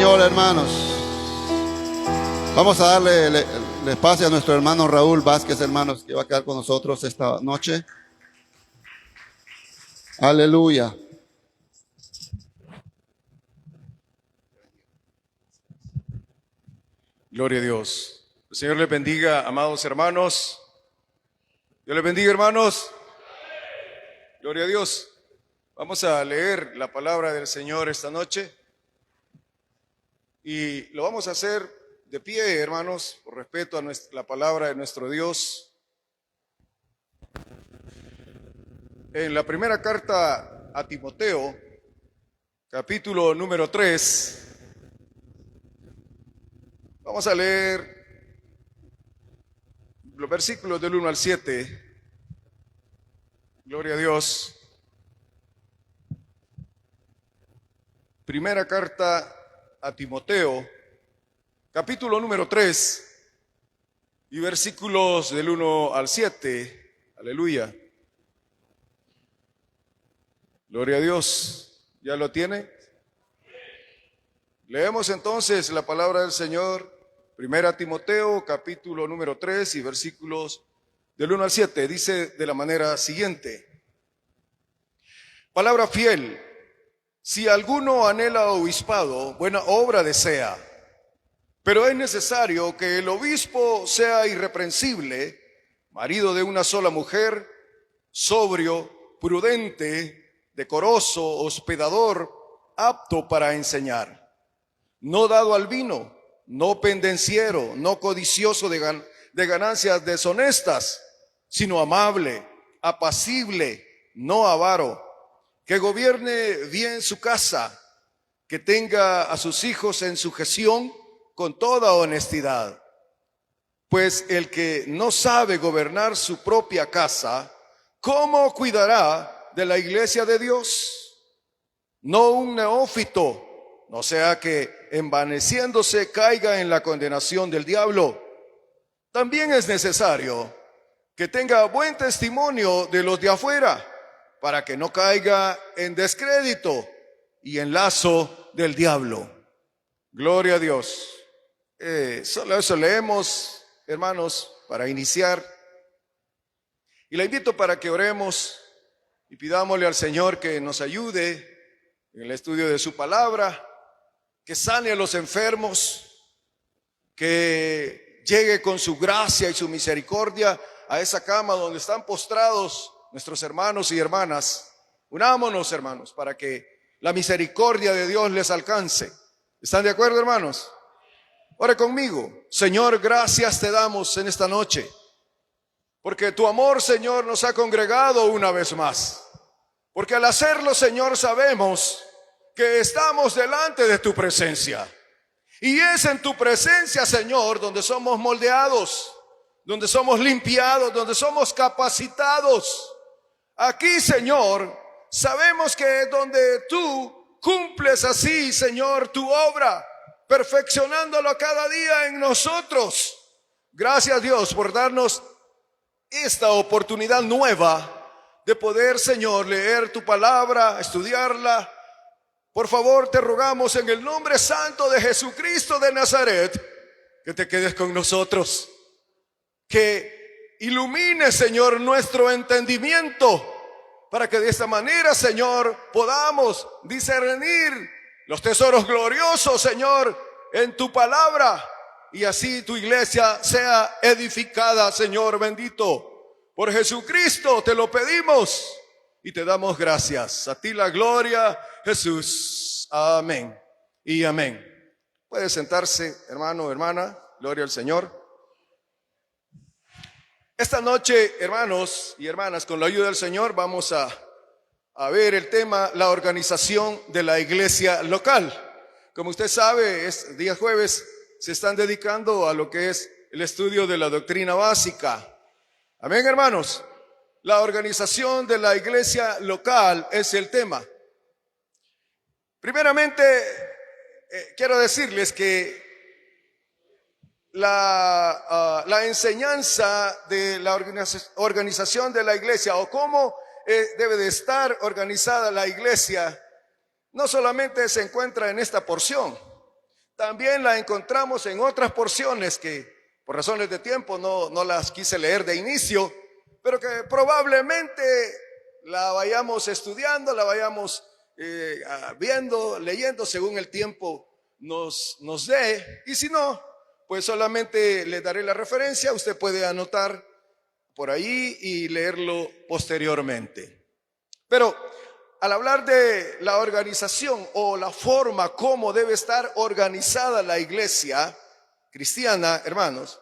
Señor, hermanos. Vamos a darle el espacio a nuestro hermano Raúl Vázquez, hermanos, que va a quedar con nosotros esta noche. Aleluya. Gloria a Dios. El Señor les bendiga, amados hermanos. Dios les bendiga, hermanos. Gloria a Dios. Vamos a leer la palabra del Señor esta noche. Y lo vamos a hacer de pie, hermanos, por respeto a la palabra de nuestro Dios. En la primera carta a Timoteo, capítulo número 3, vamos a leer los versículos del 1 al 7. Gloria a Dios. Primera carta a Timoteo, capítulo número 3 y versículos del 1 al 7. Aleluya. Gloria a Dios. ¿Ya lo tiene? Leemos entonces la palabra del Señor. Primera Timoteo, capítulo número 3 y versículos del 1 al 7. Dice de la manera siguiente: palabra fiel. Si alguno anhela obispado, buena obra desea, pero es necesario que el obispo sea irreprensible, marido de una sola mujer, sobrio, prudente, decoroso, hospedador, apto para enseñar, no dado al vino, no pendenciero, no codicioso de ganancias deshonestas, sino amable, apacible, no avaro, que gobierne bien su casa, que tenga a sus hijos en sujeción con toda honestidad. Pues el que no sabe gobernar su propia casa, ¿cómo cuidará de la iglesia de Dios? No un neófito, no sea que envaneciéndose caiga en la condenación del diablo. También es necesario que tenga buen testimonio de los de afuera, para que no caiga en descrédito y en lazo del diablo. Gloria a Dios. Solo eso leemos, hermanos, para iniciar. Y la invito para que oremos y pidámosle al Señor que nos ayude en el estudio de su palabra, que sane a los enfermos, que llegue con su gracia y su misericordia a esa cama donde están postrados nuestros hermanos y hermanas. Unámonos, hermanos, para que la misericordia de Dios les alcance. ¿Están de acuerdo, hermanos? Ore conmigo. Señor, gracias te damos en esta noche, porque tu amor, Señor, nos ha congregado una vez más. Porque al hacerlo, Señor, sabemos que estamos delante de tu presencia. Y es en tu presencia, Señor, donde somos moldeados, donde somos limpiados, donde somos capacitados. Aquí, Señor, sabemos que es donde tú cumples así, Señor, tu obra, perfeccionándolo cada día en nosotros. Gracias, Dios, por darnos esta oportunidad nueva de poder, Señor, leer tu palabra, estudiarla. Por favor, te rogamos en el nombre santo de Jesucristo de Nazaret, que te quedes con nosotros, que ilumine, Señor, nuestro entendimiento, para que de esta manera, Señor, podamos discernir los tesoros gloriosos, Señor, en tu palabra, y así tu iglesia sea edificada, Señor bendito. Por Jesucristo te lo pedimos y te damos gracias. A ti la gloria, Jesús. Amén y amén. Puede sentarse, hermano, hermana. Gloria al Señor. Esta noche, hermanos y hermanas, con la ayuda del Señor, vamos a ver el tema, la organización de la iglesia local. Como usted sabe, este día jueves se están dedicando a lo que es el estudio de la doctrina básica. Amén, hermanos. La organización de la iglesia local es el tema. Primeramente, quiero decirles que la enseñanza de la organización de la iglesia, o cómo debe de estar organizada la iglesia, no solamente se encuentra en esta porción, también la encontramos en otras porciones que por razones de tiempo no las quise leer de inicio, pero que probablemente la vayamos estudiando, la vayamos viendo, leyendo según el tiempo nos dé. Y si no, pues solamente le daré la referencia. Usted puede anotar por ahí y leerlo posteriormente. Pero al hablar de la organización o la forma como debe estar organizada la iglesia cristiana, hermanos,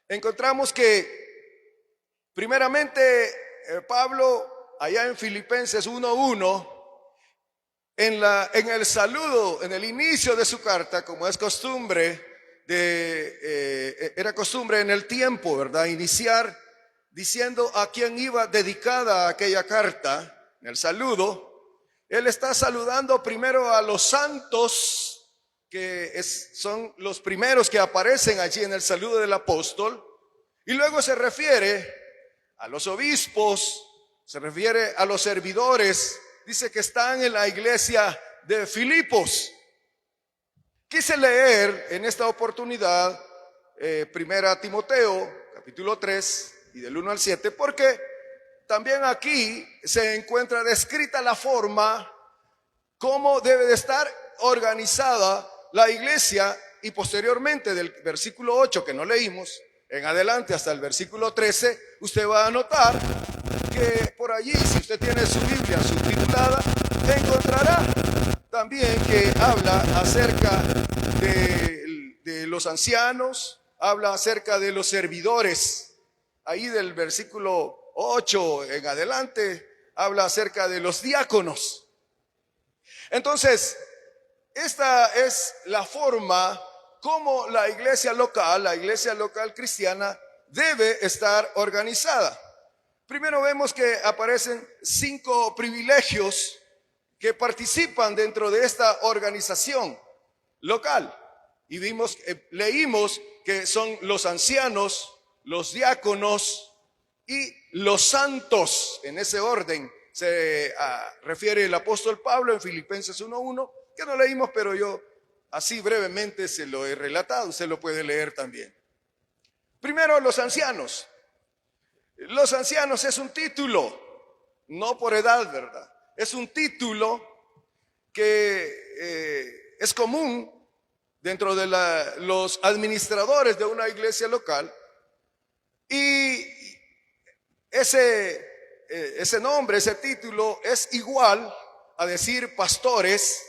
encontramos que primeramente Pablo allá en Filipenses 1:1, en el saludo, en el inicio de su carta, como es costumbre, era costumbre en el tiempo, ¿verdad? Iniciar diciendo a quién iba dedicada aquella carta, en el saludo. Él está saludando primero a los santos, que son los primeros que aparecen allí en el saludo del apóstol, y luego se refiere a los obispos, se refiere a los servidores, dice que están en la iglesia de Filipos. Quise leer en esta oportunidad Primera Timoteo, capítulo 3, y del 1 al 7, porque también aquí se encuentra descrita la forma cómo debe de estar organizada la iglesia, y posteriormente del versículo 8 que no leímos en adelante hasta el versículo 13, usted va a notar que por allí, si usted tiene su Biblia subtitulada, encontrará también que habla acerca de los ancianos, habla acerca de los servidores. Ahí del versículo 8 en adelante habla acerca de los diáconos. Entonces, esta es la forma como la iglesia local cristiana debe estar organizada. Primero vemos que aparecen 5 privilegios que participan dentro de esta organización local. Y leímos que son los ancianos, los diáconos y los santos. En ese orden se refiere el apóstol Pablo en Filipenses 1:1, que no leímos, pero yo así brevemente se lo he relatado, usted lo puede leer también. Primero, los ancianos. Los ancianos es un título, no por edad, ¿verdad? Es un título que es común dentro de los administradores de una iglesia local. Y ese nombre, ese título es igual a decir pastores,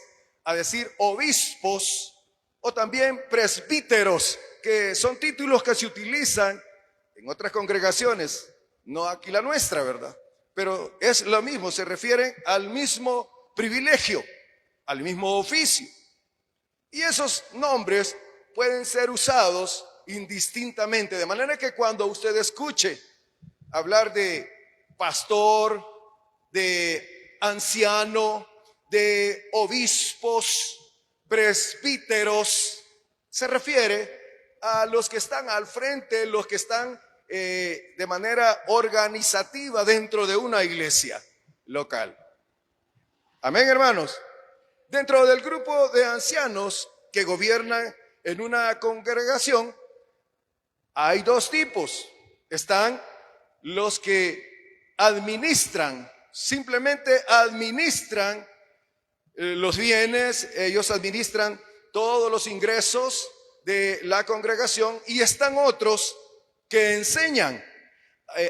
a decir obispos o también presbíteros, que son títulos que se utilizan en otras congregaciones, no aquí la nuestra, ¿verdad? Pero es lo mismo, se refiere al mismo privilegio, al mismo oficio. Y esos nombres pueden ser usados indistintamente, de manera que cuando usted escuche hablar de pastor, de anciano, de obispos, presbíteros, se refiere a los que están al frente, los que están de manera organizativa dentro de una iglesia local. Amén, hermanos. Dentro del grupo de ancianos que gobiernan en una congregación, hay 2 tipos. Están los que administran, simplemente administran los bienes, ellos administran todos los ingresos de la congregación, y están otros que enseñan.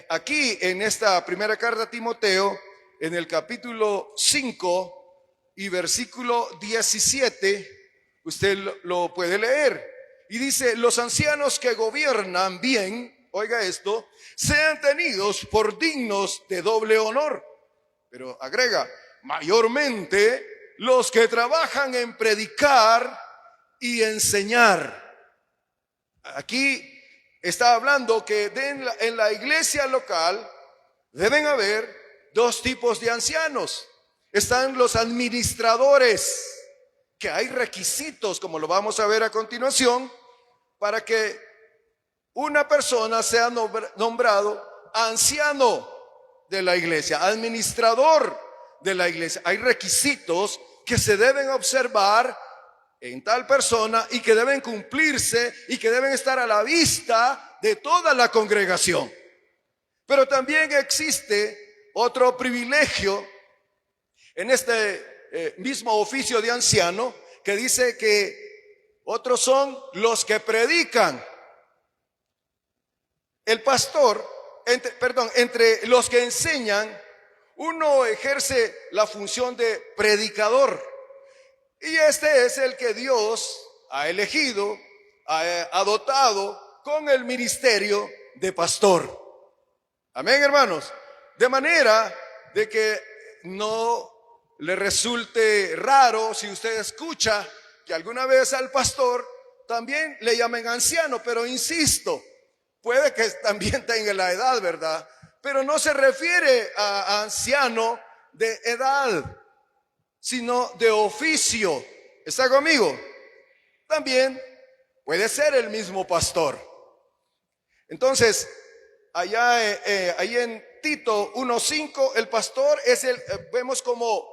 Aquí en esta primera carta a Timoteo, en el capítulo 5 y versículo 17, usted lo puede leer. Y dice: los ancianos que gobiernan bien, oiga esto, sean tenidos por dignos de doble honor. Pero agrega, mayormente los que trabajan en predicar y enseñar. Aquí está hablando que en la iglesia local deben haber 2 tipos de ancianos. Están los administradores, que hay requisitos, como lo vamos a ver a continuación, para que una persona sea nombrado anciano de la iglesia, administrador de la iglesia. Hay requisitos que se deben observar en tal persona y que deben cumplirse y que deben estar a la vista de toda la congregación. Pero también existe otro privilegio en este mismo oficio de anciano, que dice que otros son los que predican. El pastor, entre los que enseñan, uno ejerce la función de predicador. Y este es el que Dios ha elegido, ha dotado con el ministerio de pastor. Amén, hermanos. De manera de que no le resulte raro si usted escucha que alguna vez al pastor también le llamen anciano, pero insisto, puede que también tenga la edad, ¿verdad? Pero no se refiere a anciano de edad, sino de oficio. ¿Está conmigo? También puede ser el mismo pastor. Entonces, ahí en Tito 1:5, el pastor es vemos como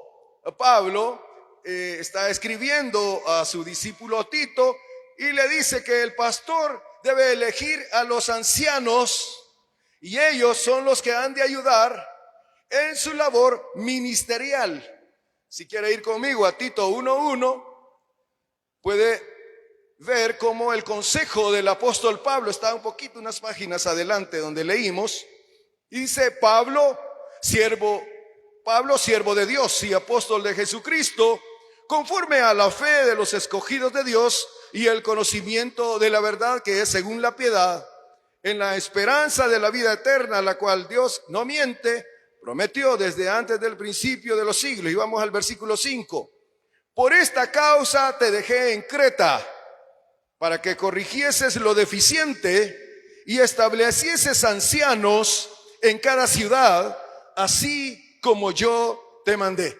Pablo está escribiendo a su discípulo Tito y le dice que el pastor debe elegir a los ancianos y ellos son los que han de ayudar en su labor ministerial. Si quiere ir conmigo a Tito 1:1, puede ver cómo el consejo del apóstol Pablo está un poquito, unas páginas adelante donde leímos. Dice Pablo, siervo de Dios y apóstol de Jesucristo, conforme a la fe de los escogidos de Dios y el conocimiento de la verdad que es según la piedad, en la esperanza de la vida eterna, la cual Dios no miente, prometió desde antes del principio de los siglos. Y vamos al versículo 5. Por esta causa te dejé en Creta, para que corrigieses lo deficiente y establecieses ancianos en cada ciudad, así como yo te mandé.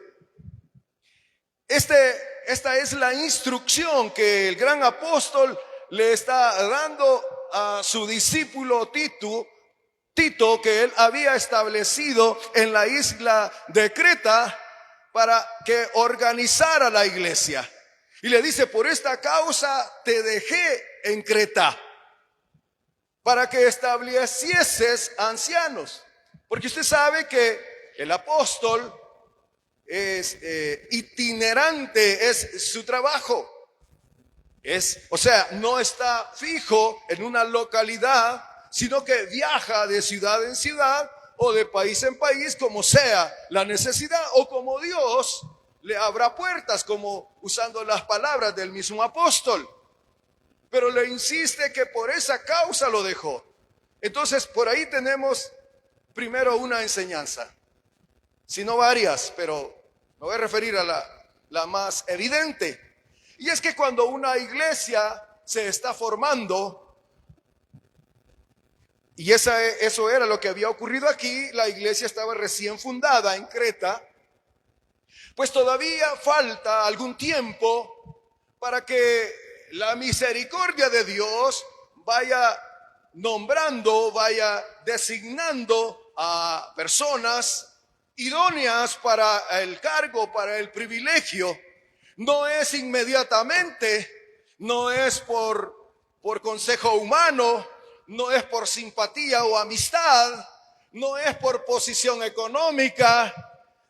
Esta es la instrucción que el gran apóstol le está dando a su discípulo Tito, que él había establecido en la isla de Creta para que organizara la iglesia. Y le dice, por esta causa te dejé en Creta, para que establecieses ancianos. Porque usted sabe que el apóstol es itinerante, es su trabajo. O sea, no está fijo en una localidad, sino que viaja de ciudad en ciudad o de país en país, como sea la necesidad o como Dios le abra puertas, como usando las palabras del mismo apóstol. Pero le insiste que por esa causa lo dejó. Entonces, por ahí tenemos primero una enseñanza, si no varias, pero me voy a referir a la más evidente. Y es que cuando una iglesia se está formando, y eso era lo que había ocurrido aquí, la iglesia estaba recién fundada en Creta, pues todavía falta algún tiempo para que la misericordia de Dios vaya nombrando, vaya designando a personas idóneas para el cargo, para el privilegio. No es inmediatamente, no es por consejo humano, no es por simpatía o amistad, no es por posición económica,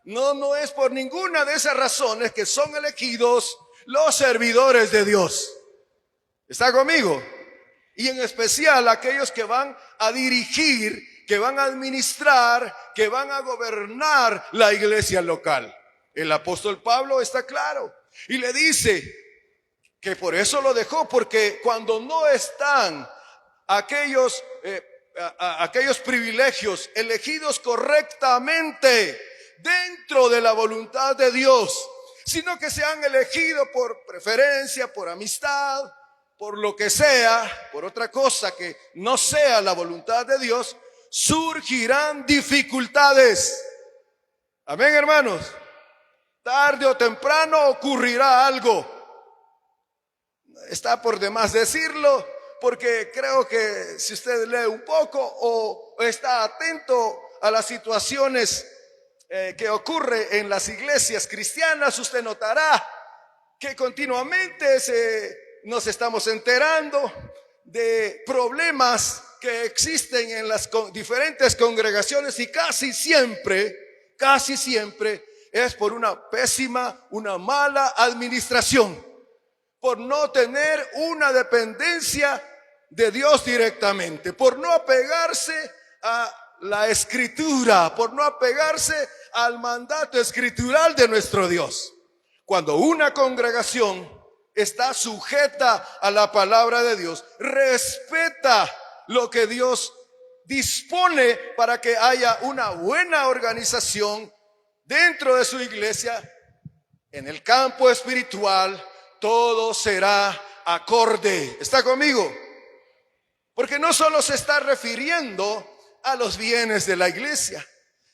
no es por ninguna de esas razones que son elegidos los servidores de Dios. ¿Está conmigo? Y en especial aquellos que van a dirigir, que van a administrar, que van a gobernar la iglesia local. El apóstol Pablo está claro y le dice que por eso lo dejó, porque cuando no están aquellos privilegios elegidos correctamente dentro de la voluntad de Dios, sino que se han elegido por preferencia, por amistad, por lo que sea, por otra cosa que no sea la voluntad de Dios, surgirán dificultades. Amén, hermanos. Tarde o temprano ocurrirá algo. Está por demás decirlo, porque creo que si usted lee un poco o está atento a las situaciones que ocurre en las iglesias cristianas, usted notará que continuamente nos estamos enterando de problemas que existen en las diferentes congregaciones, y casi siempre es por una mala administración, por no tener una dependencia de Dios directamente, por no apegarse a la escritura, por no apegarse al mandato escritural de nuestro Dios. Cuando una congregación está sujeta a la palabra de Dios, respeta lo que Dios dispone para que haya una buena organización dentro de su iglesia, en el campo espiritual, todo será acorde. ¿Está conmigo? Porque no solo se está refiriendo a los bienes de la iglesia,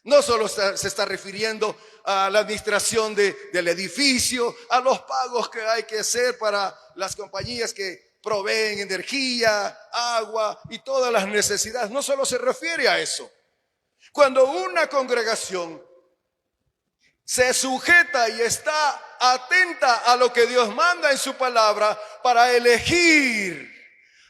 no solo se está refiriendo a la administración del edificio, a los pagos que hay que hacer para las compañías que proveen energía, agua y todas las necesidades. No solo se refiere a eso. Cuando una congregación se sujeta y está atenta a lo que Dios manda en su palabra para elegir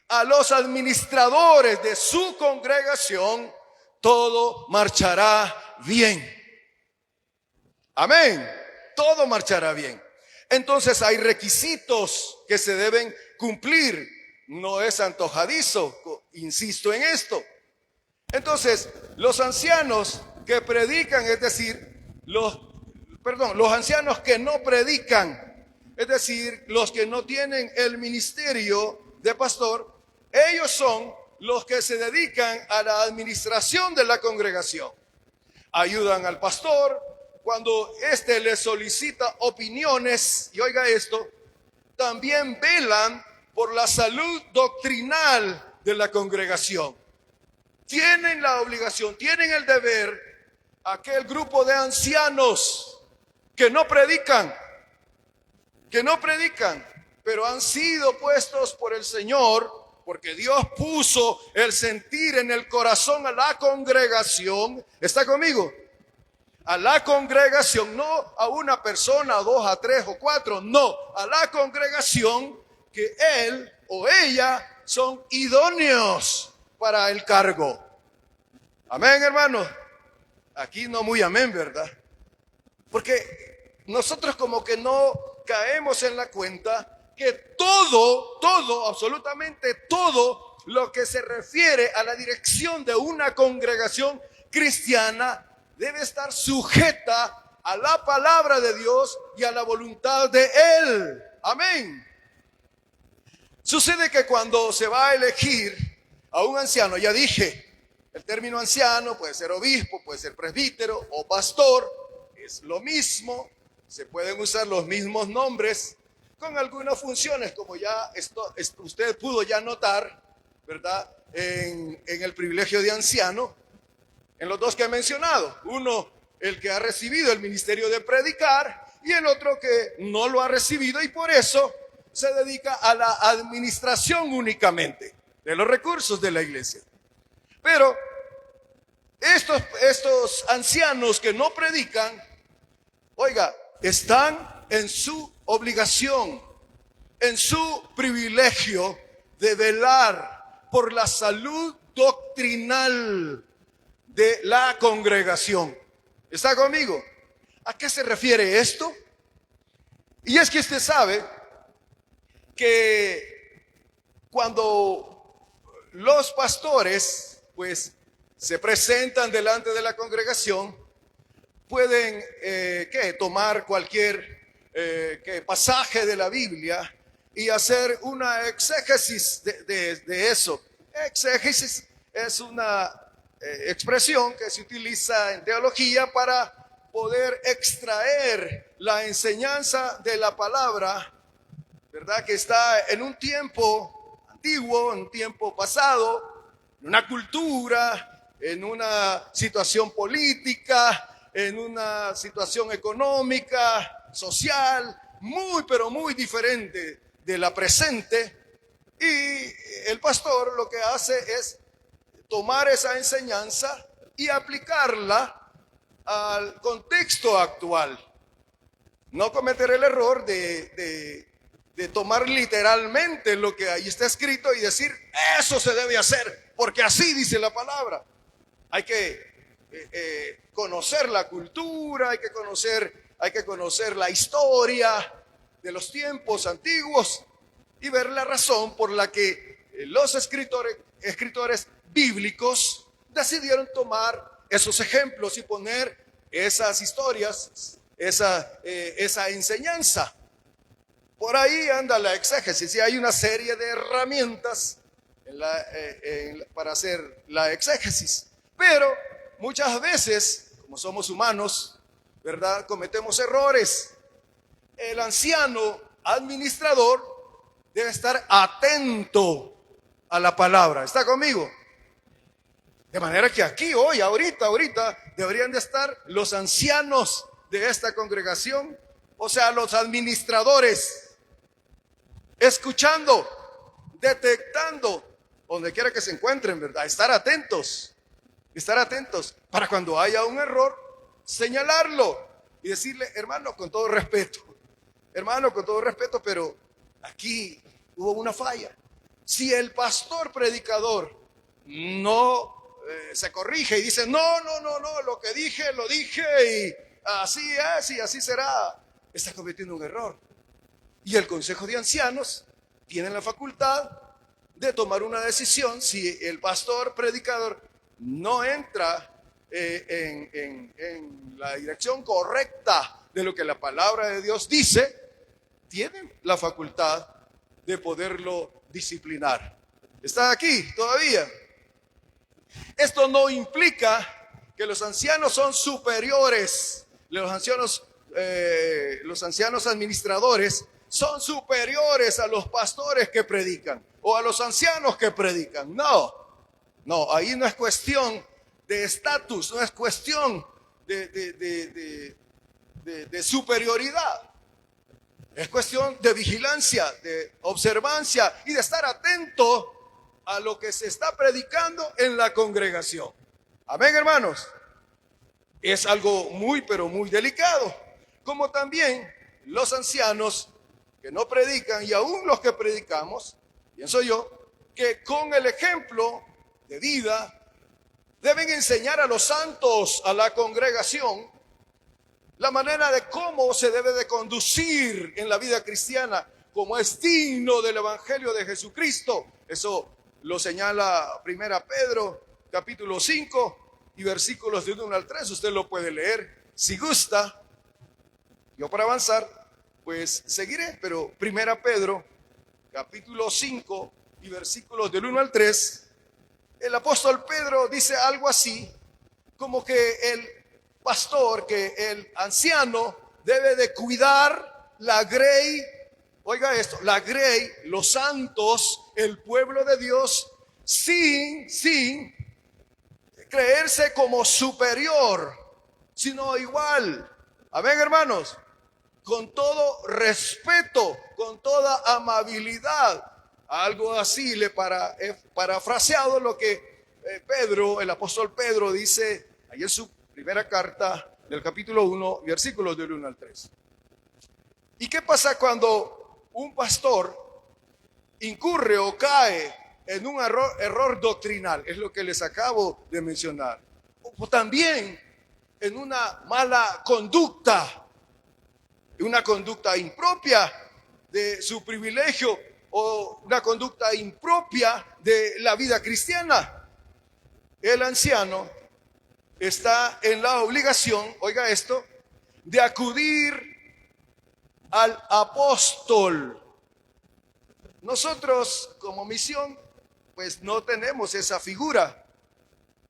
a los administradores de su congregación, todo marchará bien. Amén. Todo marchará bien. Entonces hay requisitos que se deben cumplir. No es antojadizo, insisto en esto. Entonces, los ancianos que predican, es decir, los ancianos que no predican, es decir, los que no tienen el ministerio de pastor, ellos son los que se dedican a la administración de la congregación. Ayudan al pastor cuando éste le solicita opiniones, y oiga esto, también velan por la salud doctrinal de la congregación. Tienen la obligación, tienen el deber, aquel grupo de ancianos que no predican, pero han sido puestos por el Señor, porque Dios puso el sentir en el corazón a la congregación. ¿Está conmigo? A la congregación, no a una persona, a 2, a 3 o 4, no, a la congregación, que él o ella son idóneos para el cargo. Amén, hermanos. Aquí no muy amén, ¿verdad? Porque nosotros como que no caemos en la cuenta que todo, absolutamente todo lo que se refiere a la dirección de una congregación cristiana debe estar sujeta a la palabra de Dios y a la voluntad de Él. Amén. Sucede que cuando se va a elegir a un anciano, ya dije, el término anciano puede ser obispo, puede ser presbítero o pastor, es lo mismo, se pueden usar los mismos nombres con algunas funciones, como ya usted pudo ya notar, ¿verdad? En el privilegio de anciano, en los dos que he mencionado. Uno, el que ha recibido el ministerio de predicar, y el otro que no lo ha recibido y por eso se dedica a la administración únicamente de los recursos de la iglesia. Pero estos ancianos que no predican, oiga, están en su obligación, en su privilegio de velar por la salud doctrinal de la congregación. ¿Está conmigo? ¿A qué se refiere esto? Y es que usted sabe que cuando los pastores pues se presentan delante de la congregación, pueden tomar cualquier pasaje de la Biblia y hacer una exégesis de eso. Exégesis es una expresión que se utiliza en teología para poder extraer la enseñanza de la palabra, ¿verdad? Que está en un tiempo antiguo, en un tiempo pasado, en una cultura, en una situación política, en una situación económica, social, muy pero muy diferente de la presente. Y el pastor lo que hace es tomar esa enseñanza y aplicarla al contexto actual. no cometer el error de tomar literalmente lo que ahí está escrito y decir, eso se debe hacer, porque así dice la palabra. Hay que conocer la cultura, hay que conocer la historia de los tiempos antiguos y ver la razón por la que los escritores bíblicos decidieron tomar esos ejemplos y poner esas historias, esa enseñanza. Por ahí anda la exégesis y hay una serie de herramientas para hacer la exégesis. Pero muchas veces, como somos humanos, ¿verdad?, cometemos errores. El anciano administrador debe estar atento a la palabra. ¿Está conmigo? De manera que aquí, hoy, ahorita, deberían de estar los ancianos de esta congregación, o sea, los administradores, escuchando, detectando, donde quiera que se encuentren, ¿verdad? Estar atentos para cuando haya un error, señalarlo y decirle, hermano, con todo respeto, pero aquí hubo una falla. Si el pastor predicador no se corrige y dice, no, lo que dije, lo dije y así es y así será, está cometiendo un error. Y el Consejo de Ancianos tiene la facultad de tomar una decisión si el pastor predicador no entra en la dirección correcta de lo que la palabra de Dios dice, tienen la facultad de poderlo disciplinar. ¿Está aquí todavía? Esto no implica que los ancianos son superiores. Los ancianos administradores son superiores a los pastores que predican o a los ancianos que predican. No, ahí no es cuestión de estatus, no es cuestión de superioridad. Es cuestión de vigilancia, de observancia y de estar atento a lo que se está predicando en la congregación. Amén, hermanos. Es algo muy, pero muy delicado. Como también los ancianos que no predican y aún los que predicamos, pienso yo, que con el ejemplo de vida deben enseñar a los santos, a la congregación, la manera de cómo se debe de conducir en la vida cristiana, como es digno del Evangelio de Jesucristo. Eso lo señala 1 Pedro, capítulo 5 y versículos de 1 al 3. Usted lo puede leer si gusta. Yo para avanzar, pues seguiré, pero 1 Pedro, capítulo 5 y versículos del 1 al 3, el apóstol Pedro dice algo así, como que el pastor, que el anciano debe de cuidar la grey, oiga esto, la grey, los santos, el pueblo de Dios, sin creerse como superior, sino igual. Amén, hermanos. Con todo respeto, con toda amabilidad. Algo así le parafraseado lo que Pedro, el apóstol Pedro dice ahí en su primera carta del capítulo 1, versículos del 1 al 3. ¿Y qué pasa cuando un pastor incurre o cae en un error doctrinal? Es lo que les acabo de mencionar. O también en una mala conducta, una conducta impropia de su privilegio o una conducta impropia de la vida cristiana. El anciano está en la obligación, oiga esto, de acudir al apóstol. Nosotros como misión, pues no tenemos esa figura.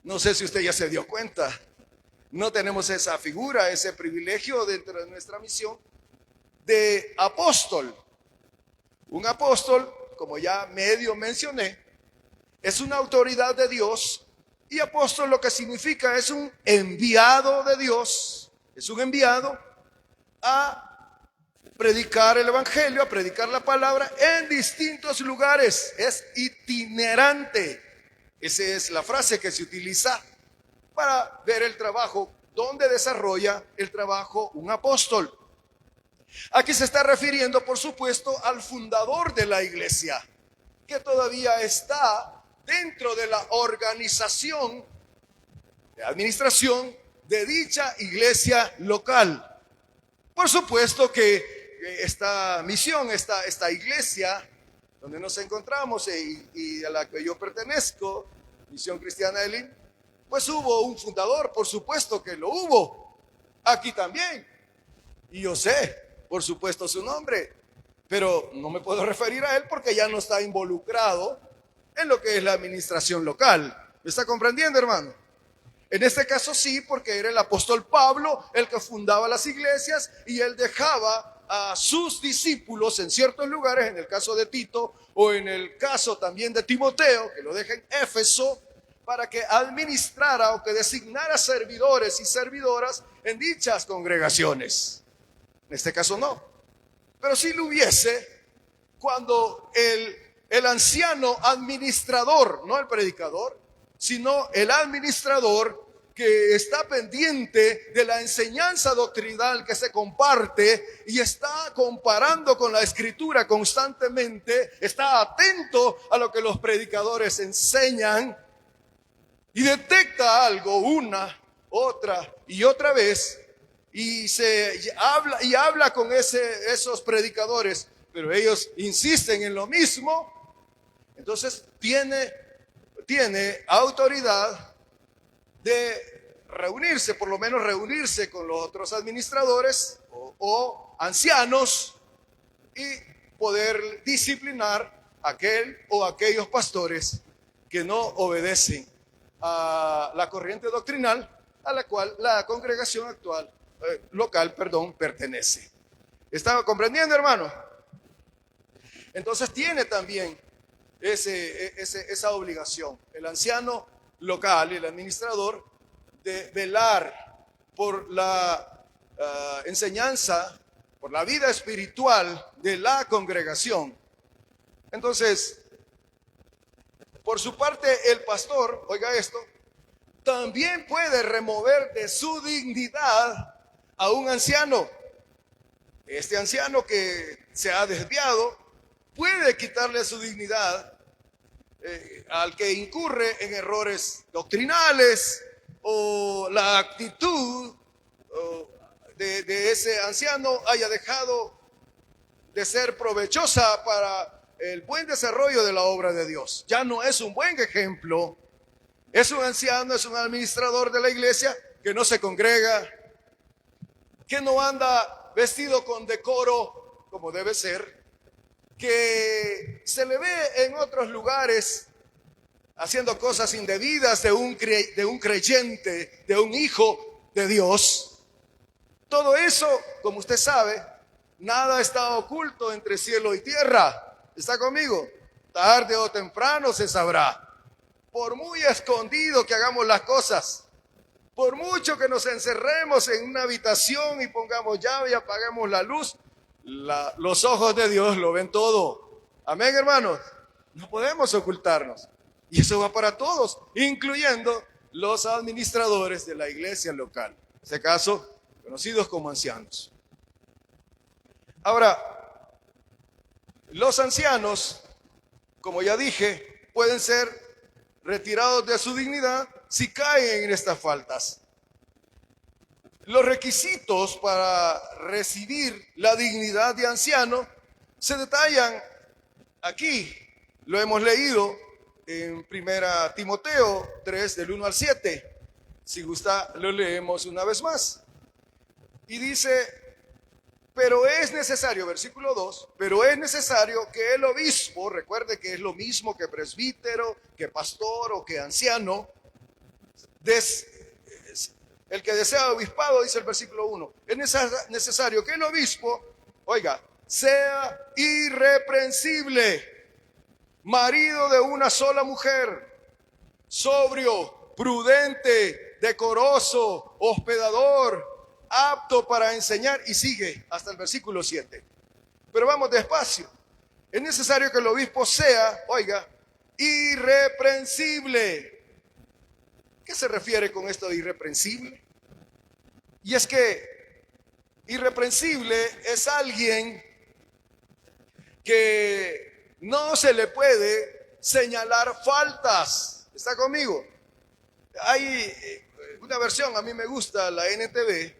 No sé si usted ya se dio cuenta. No tenemos esa figura, ese privilegio dentro de nuestra misión de apóstol. Un apóstol, como ya medio mencioné, es una autoridad de Dios. Y apóstol lo que significa es un enviado de Dios, es un enviado a predicar el evangelio, a predicar la palabra en distintos lugares, es itinerante. Esa es la frase que se utiliza para ver el trabajo, donde desarrolla el trabajo un apóstol. Aquí se está refiriendo, por supuesto, al fundador de la iglesia, que todavía está dentro de la organización de administración de dicha iglesia local. Por supuesto que esta misión, esta iglesia donde nos encontramos y a la que yo pertenezco, Misión Cristiana Elim, pues hubo un fundador, por supuesto que lo hubo, aquí también. Y yo sé, por supuesto, su nombre, pero no me puedo referir a él porque ya no está involucrado en lo que es la administración local. ¿Me está comprendiendo, hermano? En este caso sí, porque era el apóstol Pablo el que fundaba las iglesias y él dejaba a sus discípulos en ciertos lugares, en el caso de Tito o en el caso también de Timoteo, que lo deja en Éfeso, para que administrara o que designara servidores y servidoras en dichas congregaciones. En este caso no, pero sí lo hubiese cuando el anciano administrador, no el predicador, sino el administrador que está pendiente de la enseñanza doctrinal que se comparte y está comparando con la escritura constantemente, está atento a lo que los predicadores enseñan y detecta algo una, otra y otra vez y habla con esos predicadores, pero ellos insisten en lo mismo. Entonces tiene autoridad de reunirse, por lo menos reunirse con los otros administradores o ancianos y poder disciplinar a aquel o aquellos pastores que no obedecen a la corriente doctrinal a la cual la congregación local pertenece. ¿Estaba comprendiendo, hermano? Entonces tiene también esa obligación, el anciano local y el administrador, de velar por la enseñanza, por la vida espiritual de la congregación. Entonces, por su parte, el pastor, oiga esto, también puede remover de su dignidad a un anciano. Este anciano que se ha desviado puede quitarle su dignidad al que incurre en errores doctrinales o la actitud de ese anciano haya dejado de ser provechosa para el buen desarrollo de la obra de Dios. Ya no es un buen ejemplo. Es un anciano, es un administrador de la iglesia que no se congrega, que no anda vestido con decoro como debe ser, que se le ve en otros lugares haciendo cosas indebidas de un creyente, de un hijo de Dios. Todo eso, como usted sabe, nada está oculto entre cielo y tierra. ¿Está conmigo? Tarde o temprano se sabrá. Por muy escondido que hagamos las cosas, por mucho que nos encerremos en una habitación y pongamos llave y apaguemos la luz, los ojos de Dios lo ven todo. Amén, hermanos. No podemos ocultarnos. Y eso va para todos, incluyendo los administradores de la iglesia local. En este caso, conocidos como ancianos. Ahora, los ancianos, como ya dije, pueden ser retirados de su dignidad si caen en estas faltas. Los requisitos para recibir la dignidad de anciano se detallan aquí. Lo hemos leído en 1 Timoteo 3, del 1 al 7. Si gusta, lo leemos una vez más. Y dice, pero es necesario, versículo 2, pero es necesario que el obispo, recuerde que es lo mismo que presbítero, que pastor o que anciano, el que desea obispado, dice el versículo 1, es necesario que el obispo, oiga, sea irreprensible, marido de una sola mujer, sobrio, prudente, decoroso, hospedador, apto para enseñar, y sigue hasta el versículo 7. Pero vamos despacio. Es necesario que el obispo sea, oiga, irreprensible. ¿Qué se refiere con esto de irreprensible? Y es que Irreprensible es alguien que no se le puede señalar faltas. ¿Está conmigo? Hay una versión, a mí me gusta, la NTV,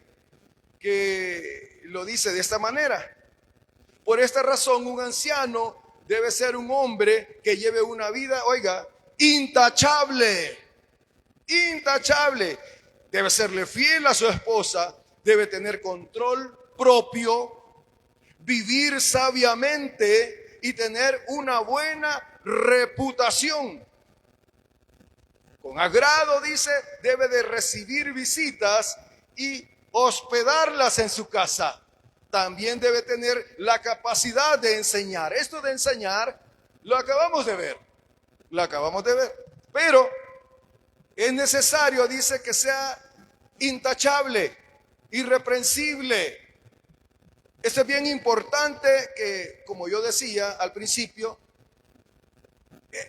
que lo dice de esta manera. Por esta razón, un anciano debe ser un hombre que lleve una vida, oiga, intachable. Intachable. Debe serle fiel a su esposa, debe tener control propio, vivir sabiamente y tener una buena reputación. Con agrado, dice, debe de recibir visitas y hospedarlas en su casa. También debe tener la capacidad de enseñar. Esto de enseñar lo acabamos de ver. Lo acabamos de ver. Pero es necesario, dice, que sea intachable, irreprensible. Esto es bien importante que, como yo decía al principio,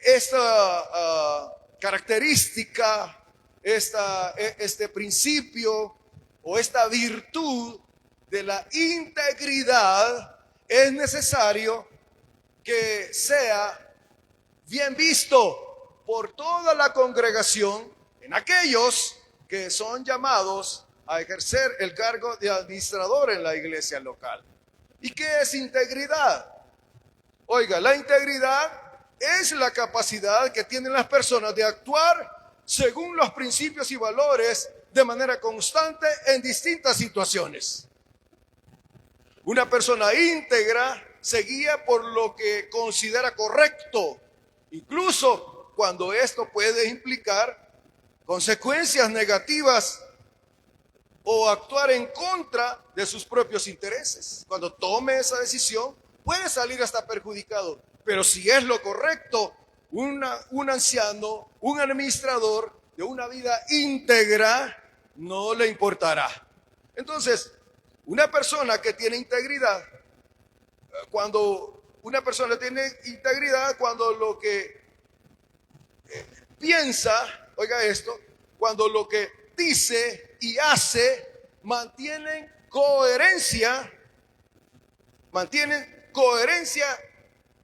esta característica, este principio o esta virtud de la integridad es necesario que sea bien visto por toda la congregación en aquellos que son llamados a ejercer el cargo de administrador en la iglesia local. ¿Y qué es integridad? Oiga, la integridad es la capacidad que tienen las personas de actuar según los principios y valores de manera constante en distintas situaciones. Una persona íntegra se guía por lo que considera correcto, incluso cuando esto puede implicar consecuencias negativas o actuar en contra de sus propios intereses. Cuando tome esa decisión, puede salir hasta perjudicado. Pero si es lo correcto, un anciano, un administrador de una vida íntegra, no le importará. Entonces, una persona que tiene integridad, cuando lo que piensa, oiga esto, cuando lo que dice y hace mantienen coherencia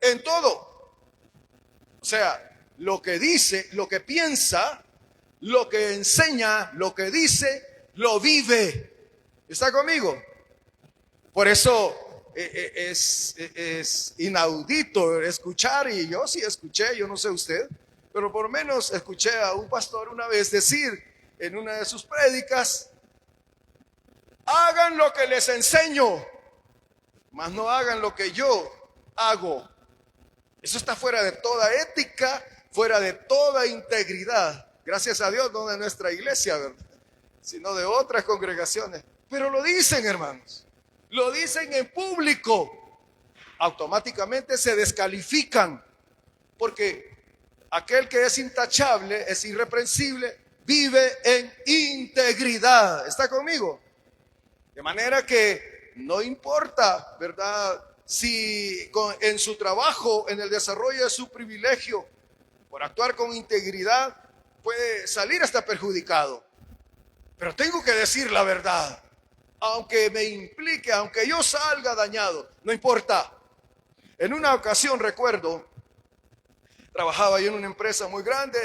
en todo. O sea, lo que dice, lo que piensa, lo que enseña, lo que dice, lo vive. ¿Está conmigo? Por eso es inaudito escuchar, y yo sí escuché, yo no sé usted, pero por lo menos escuché a un pastor una vez decir en una de sus prédicas: hagan lo que les enseño, mas no hagan lo que yo hago. Eso está fuera de toda ética, fuera de toda integridad. Gracias a Dios, no de nuestra iglesia, ¿verdad?, sino de otras congregaciones. Pero lo dicen, hermanos, lo dicen en público. Automáticamente se descalifican, porque aquel que es intachable, es irreprensible, vive en integridad. ¿Está conmigo? De manera que no importa, ¿verdad?, si en su trabajo, en el desarrollo de su privilegio, por actuar con integridad, puede salir hasta perjudicado. Pero tengo que decir la verdad, aunque me implique, aunque yo salga dañado, no importa. En una ocasión recuerdo, trabajaba yo en una empresa muy grande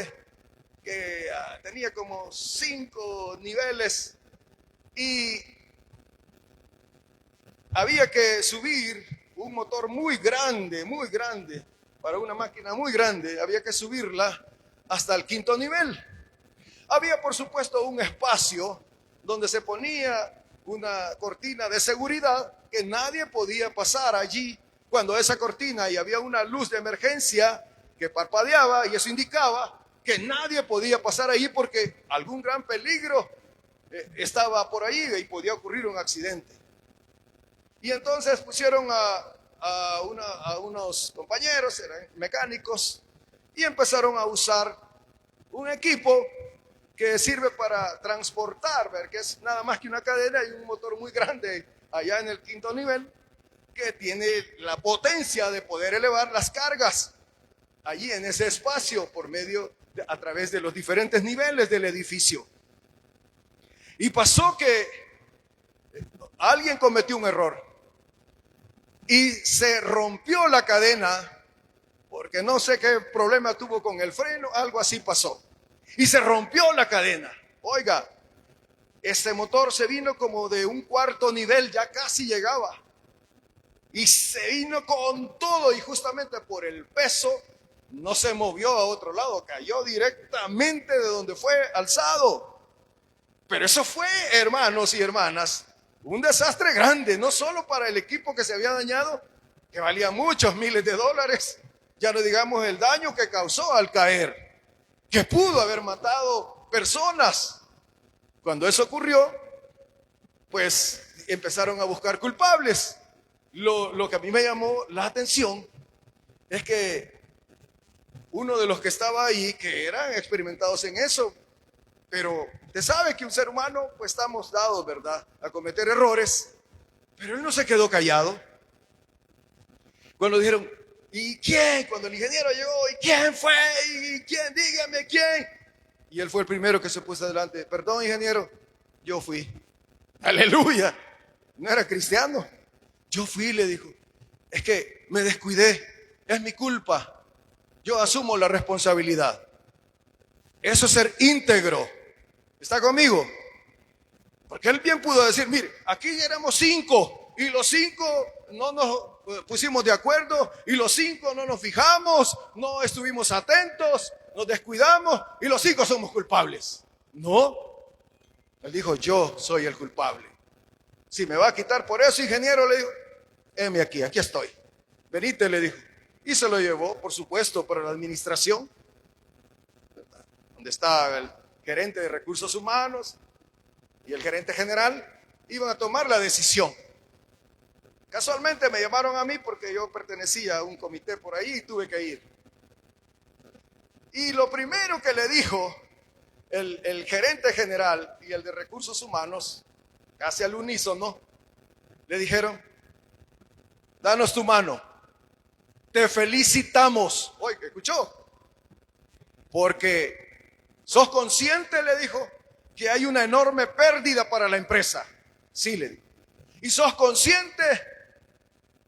que tenía como 5 niveles y había que subir un motor muy grande, para una máquina muy grande, había que subirla hasta el 5º nivel. Había, por supuesto, un espacio donde se ponía una cortina de seguridad que nadie podía pasar allí cuando esa cortina, y había una luz de emergencia que parpadeaba, y eso indicaba que nadie podía pasar allí porque algún gran peligro estaba por ahí y podía ocurrir un accidente. Y entonces pusieron a unos compañeros, eran mecánicos, y empezaron a usar un equipo que sirve para transportar, ¿ver?, que es nada más que una cadena y un motor muy grande allá en el 5º nivel, que tiene la potencia de poder elevar las cargas allí en ese espacio a través de los diferentes niveles del edificio. Y pasó que alguien cometió un error y se rompió la cadena porque no sé qué problema tuvo con el freno, algo así pasó. Y se rompió la cadena. Oiga, ese motor se vino como de un cuarto nivel, ya casi llegaba. Y se vino con todo y justamente por el peso no se movió a otro lado, cayó directamente de donde fue alzado. Pero eso fue, hermanos y hermanas, un desastre grande, no solo para el equipo que se había dañado, que valía muchos miles de dólares, ya no digamos el daño que causó al caer, que pudo haber matado personas. Cuando eso ocurrió, pues empezaron a buscar culpables. Lo que a mí me llamó la atención es que uno de los que estaba ahí, que eran experimentados en eso, pero usted sabe que un ser humano, pues estamos dados, ¿verdad?, a cometer errores, pero él no se quedó callado. Cuando dijeron, ¿y quién? Cuando el ingeniero llegó, ¿y quién fue? ¿Y quién? Dígame quién. Y él fue el primero que se puso adelante. Perdón, ingeniero, yo fui. Aleluya. No era cristiano. Yo fui, le dijo. Es que me descuidé. Es mi culpa. Yo asumo la responsabilidad. Eso es ser íntegro. ¿Está conmigo? Porque él bien pudo decir, mire, aquí éramos 5 y los 5 no nos pusimos de acuerdo y los 5 no nos fijamos, no estuvimos atentos, nos descuidamos y los 5 somos culpables. No, él dijo, yo soy el culpable. Si me va a quitar por eso, ingeniero, le dijo, heme aquí estoy. Venite, le dijo. Y se lo llevó, por supuesto, para la administración, donde está el gerente de recursos humanos y el gerente general, iban a tomar la decisión. Casualmente me llamaron a mí porque yo pertenecía a un comité por ahí y tuve que ir. Y lo primero que le dijo el gerente general y el de recursos humanos, casi al unísono, le dijeron, danos tu mano, te felicitamos. Oye, ¿escuchó? Porque sos consciente, le dijo, que hay una enorme pérdida para la empresa. Sí, le dijo. Y sos consciente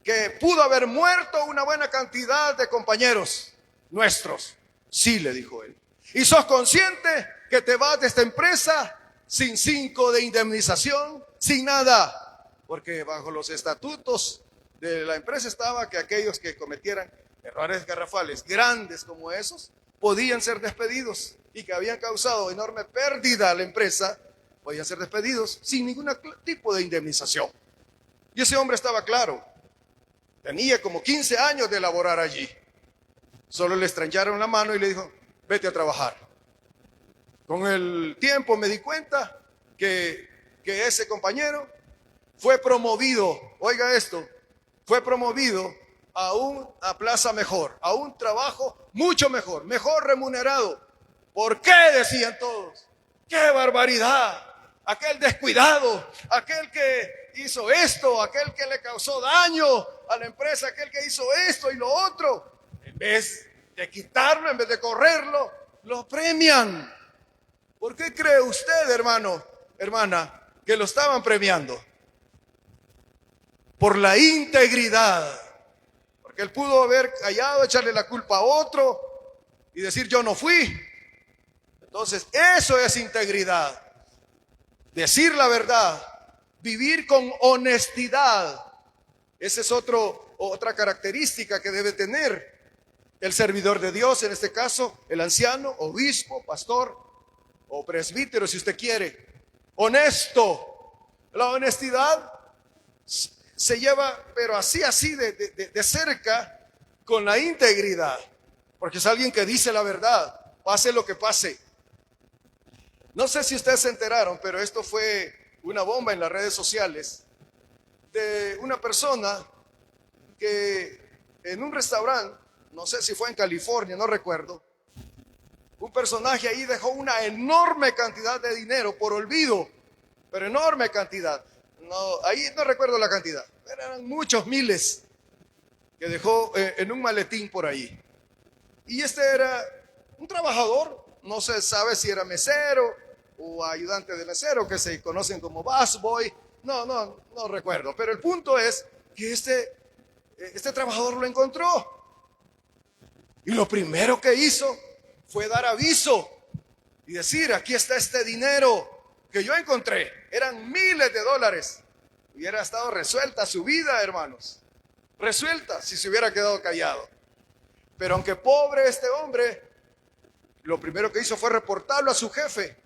que pudo haber muerto una buena cantidad de compañeros nuestros. Sí, le dijo él. Y sos consciente que te vas de esta empresa sin 5 de indemnización, sin nada. Porque bajo los estatutos de la empresa estaba que aquellos que cometieran errores garrafales grandes como esos podían ser despedidos y que habían causado enorme pérdida a la empresa, podían ser despedidos sin ningún tipo de indemnización. Y ese hombre estaba claro. Tenía como 15 años de laborar allí. Solo le estrecharon la mano y le dijo, vete a trabajar. Con el tiempo me di cuenta que ese compañero fue promovido, oiga esto, fue promovido a una plaza mejor, a un trabajo mucho mejor, mejor remunerado. ¿Por qué? Decían todos. ¡Qué barbaridad! Aquel descuidado, aquel que hizo esto, aquel que le causó daño a la empresa, aquel que hizo esto y lo otro. En vez de quitarlo, en vez de correrlo, lo premian. ¿Por qué cree usted, hermano, hermana, que lo estaban premiando? Por la integridad. Porque él pudo haber callado, echarle la culpa a otro y decir yo no fui. Entonces, eso es integridad. Decir la verdad, vivir con honestidad. Esa es otra característica que debe tener el servidor de Dios, en este caso, el anciano, obispo, pastor o presbítero, si usted quiere. Honesto. La honestidad se lleva, pero así de cerca, con la integridad. Porque es alguien que dice la verdad, pase lo que pase. No sé si ustedes se enteraron, pero esto fue una bomba en las redes sociales de una persona que en un restaurante, no sé si fue en California, no recuerdo, un personaje ahí dejó una enorme cantidad de dinero por olvido, pero enorme cantidad. No, ahí no recuerdo la cantidad, eran muchos miles que dejó en un maletín por ahí. Y este era un trabajador, no se sabe si era mesero o ayudante de mesero, que se conocen como busboy, No recuerdo, pero el punto es que este trabajador lo encontró. Y lo primero que hizo fue dar aviso y decir, aquí está este dinero que yo encontré. Eran miles de dólares. Hubiera estado resuelta su vida, hermanos. Resuelta si se hubiera quedado callado. Pero aunque pobre este hombre, lo primero que hizo fue reportarlo a su jefe.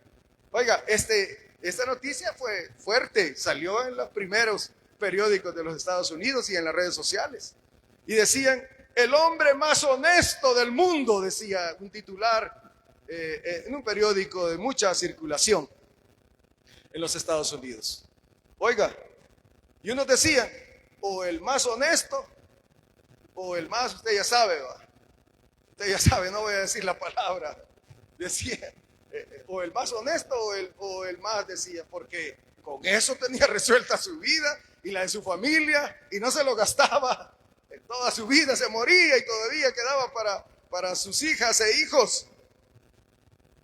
Oiga, esta noticia fue fuerte. Salió en los primeros periódicos de los Estados Unidos y en las redes sociales. Y decían, el hombre más honesto del mundo, decía un titular en un periódico de mucha circulación en los Estados Unidos. Oiga, y unos decían, o el más honesto, o el más, usted ya sabe, no voy a decir la palabra, decía, o el más honesto o el más, decía, porque con eso tenía resuelta su vida y la de su familia y no se lo gastaba. Toda su vida se moría y todavía quedaba para sus hijas e hijos.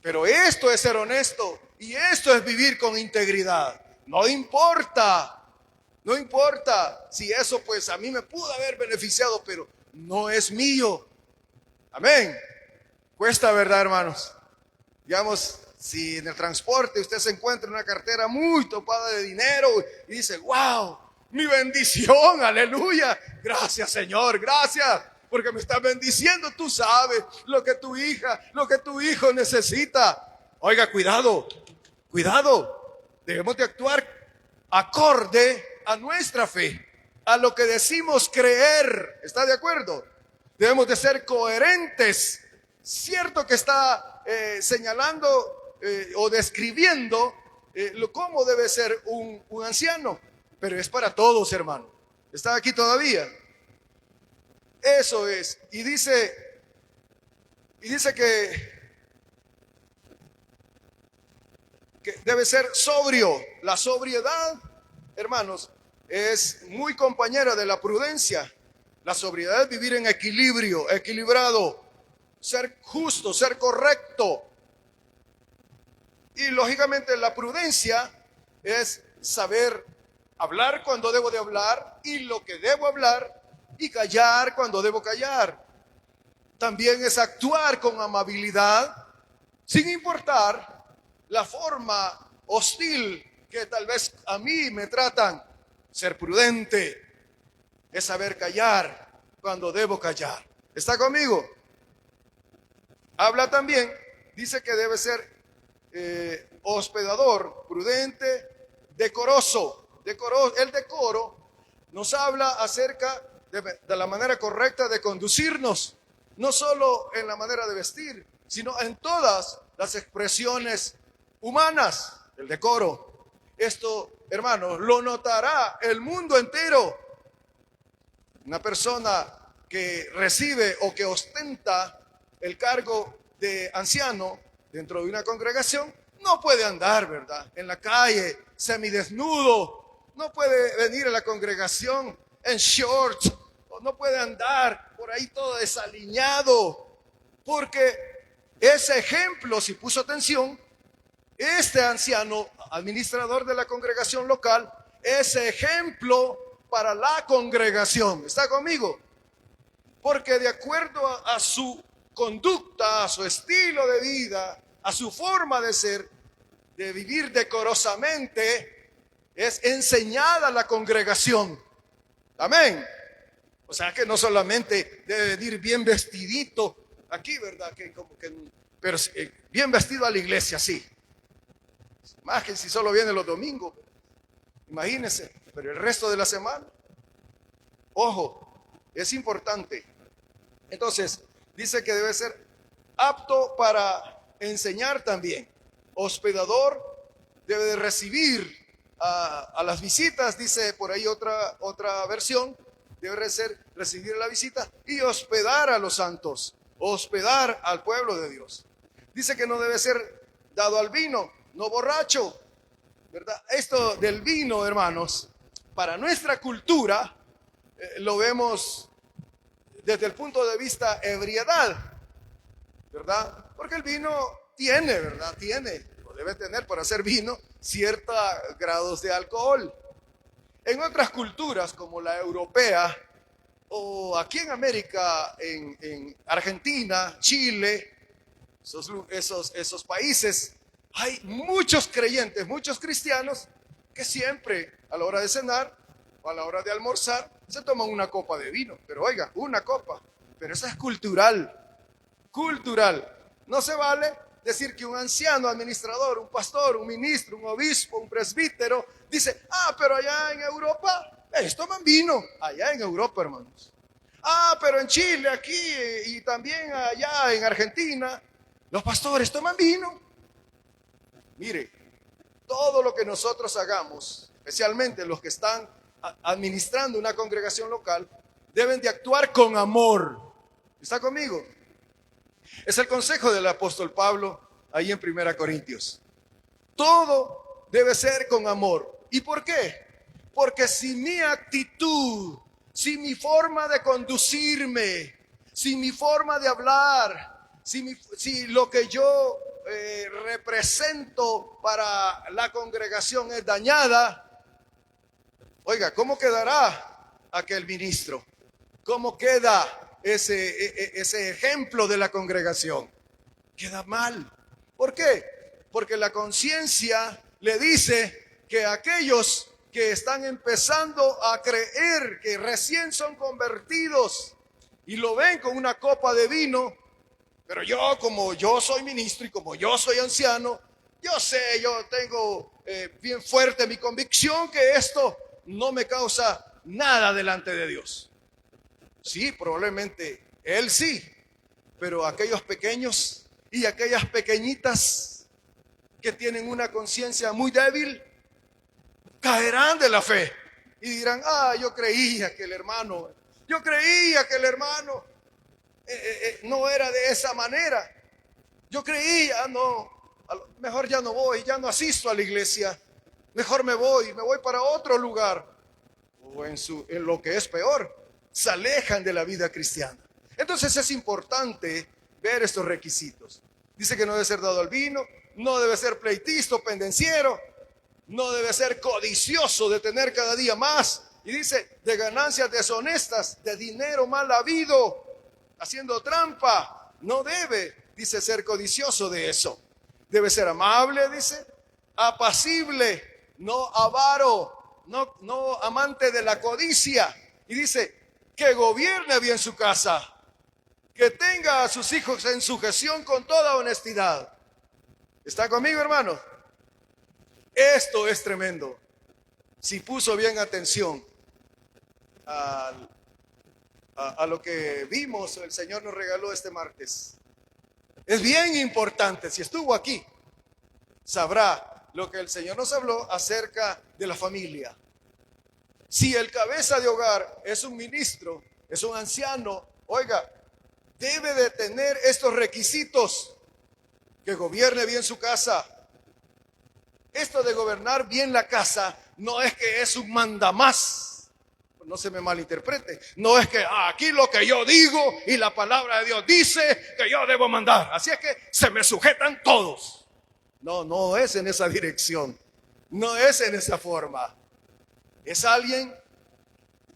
Pero esto es ser honesto y esto es vivir con integridad. No importa si eso pues a mí me pudo haber beneficiado, pero no es mío. Amén. Cuesta, ¿verdad, hermanos? Digamos, si en el transporte usted se encuentra en una cartera muy topada de dinero y dice, wow, mi bendición, aleluya. Gracias, Señor, gracias, porque me estás bendiciendo. Tú sabes lo que tu hija, lo que tu hijo necesita. Oiga, cuidado. Debemos de actuar acorde a nuestra fe, a lo que decimos creer. ¿Está de acuerdo? Debemos de ser coherentes. Cierto que está señalando o describiendo cómo debe ser un anciano. Pero es para todos, hermano. ¿Está aquí todavía? Eso es. Y dice que debe ser sobrio. La sobriedad, hermanos, es muy compañera de la prudencia. La sobriedad es vivir en equilibrio, equilibrado, ser justo, ser correcto. Y lógicamente la prudencia es saber hablar cuando debo de hablar y lo que debo hablar y callar cuando debo callar. También es actuar con amabilidad sin importar la forma hostil que tal vez a mí me tratan. Ser prudente es saber callar cuando debo callar. ¿Está conmigo? Habla también, dice que debe ser hospedador, prudente, decoroso. El decoro nos habla acerca de la manera correcta de conducirnos, no solo en la manera de vestir, sino en todas las expresiones humanas, el decoro. Esto, hermanos, lo notará el mundo entero. Una persona que recibe o que ostenta el cargo de anciano dentro de una congregación no puede andar, ¿verdad?, en la calle semidesnudo. No puede venir a la congregación en shorts, o no puede andar por ahí todo desaliñado, porque ese ejemplo, si puso atención, este anciano, administrador de la congregación local, ese ejemplo para la congregación. ¿Está conmigo? Porque de acuerdo a su conducta, a su estilo de vida, a su forma de ser, de vivir decorosamente, es enseñada la congregación. Amén. O sea que no solamente debe venir bien vestidito aquí, ¿verdad? Pero bien vestido a la iglesia, sí. Más que si solo viene los domingos. Imagínense, pero el resto de la semana. Ojo, es importante. Entonces, dice que debe ser apto para enseñar también. Hospedador, debe de recibir a las visitas, dice por ahí otra versión, debe recibir la visita y hospedar a los santos, hospedar al pueblo de Dios. Dice que no debe ser dado al vino, no borracho, ¿verdad? Esto del vino, hermanos, para nuestra cultura, lo vemos desde el punto de vista ebriedad, ¿verdad? Porque el vino debe tener para hacer vino ciertos grados de alcohol. En otras culturas como la europea o aquí en América, en Argentina, Chile, esos países, hay muchos creyentes, muchos cristianos que siempre a la hora de cenar o a la hora de almorzar se toman una copa de vino. Pero oiga, una copa, pero eso es cultural, cultural. No se vale decir que un anciano administrador, un pastor, un ministro, un obispo, un presbítero, dice, pero allá en Europa, ellos toman vino, allá en Europa, hermanos. Pero en Chile, aquí y también allá en Argentina, los pastores toman vino. Mire, todo lo que nosotros hagamos, especialmente los que están administrando una congregación local, deben de actuar con amor. ¿Está conmigo? Es el consejo del apóstol Pablo ahí en 1 Corintios. Todo debe ser con amor. ¿Y por qué? Porque si mi actitud, si mi forma de conducirme, si mi forma de hablar, si lo que yo represento para la congregación es dañada, oiga, ¿cómo quedará aquel ministro? ¿Cómo queda ese ejemplo de la congregación? Queda mal. ¿Por qué? Porque la conciencia le dice que aquellos que están empezando a creer, que recién son convertidos y lo ven con una copa de vino, pero yo, como yo soy ministro y como yo soy anciano, yo sé, yo tengo bien fuerte mi convicción que esto no me causa nada delante de Dios. Sí, probablemente él sí, pero aquellos pequeños y aquellas pequeñitas que tienen una conciencia muy débil, caerán de la fe y dirán, yo creía que el hermano no era de esa manera. Yo creía, no, mejor ya no voy, ya no asisto a la iglesia, mejor me voy para otro lugar. O en lo que es peor, se alejan de la vida cristiana. Entonces es importante ver estos requisitos. Dice que no debe ser dado al vino, no debe ser pleitista o pendenciero, no debe ser codicioso de tener cada día más. Y dice, de ganancias deshonestas, de dinero mal habido, haciendo trampa. No debe, dice, ser codicioso de eso. Debe ser amable, dice, apacible, no avaro, no amante de la codicia. Y dice, que gobierne bien su casa, que tenga a sus hijos en sujeción con toda honestidad. ¿Está conmigo, hermano? Esto es tremendo. Si puso bien atención a lo que vimos, el Señor nos regaló este martes. Es bien importante. Si estuvo aquí, sabrá lo que el Señor nos habló acerca de la familia. Si el cabeza de hogar es un ministro, es un anciano, oiga, debe de tener estos requisitos: que gobierne bien su casa. Esto de gobernar bien la casa no es que es un mandamás, no se me malinterprete, no es que aquí lo que yo digo y la palabra de Dios dice que yo debo mandar, así es que se me sujetan todos. No es en esa dirección, no es en esa forma. Es alguien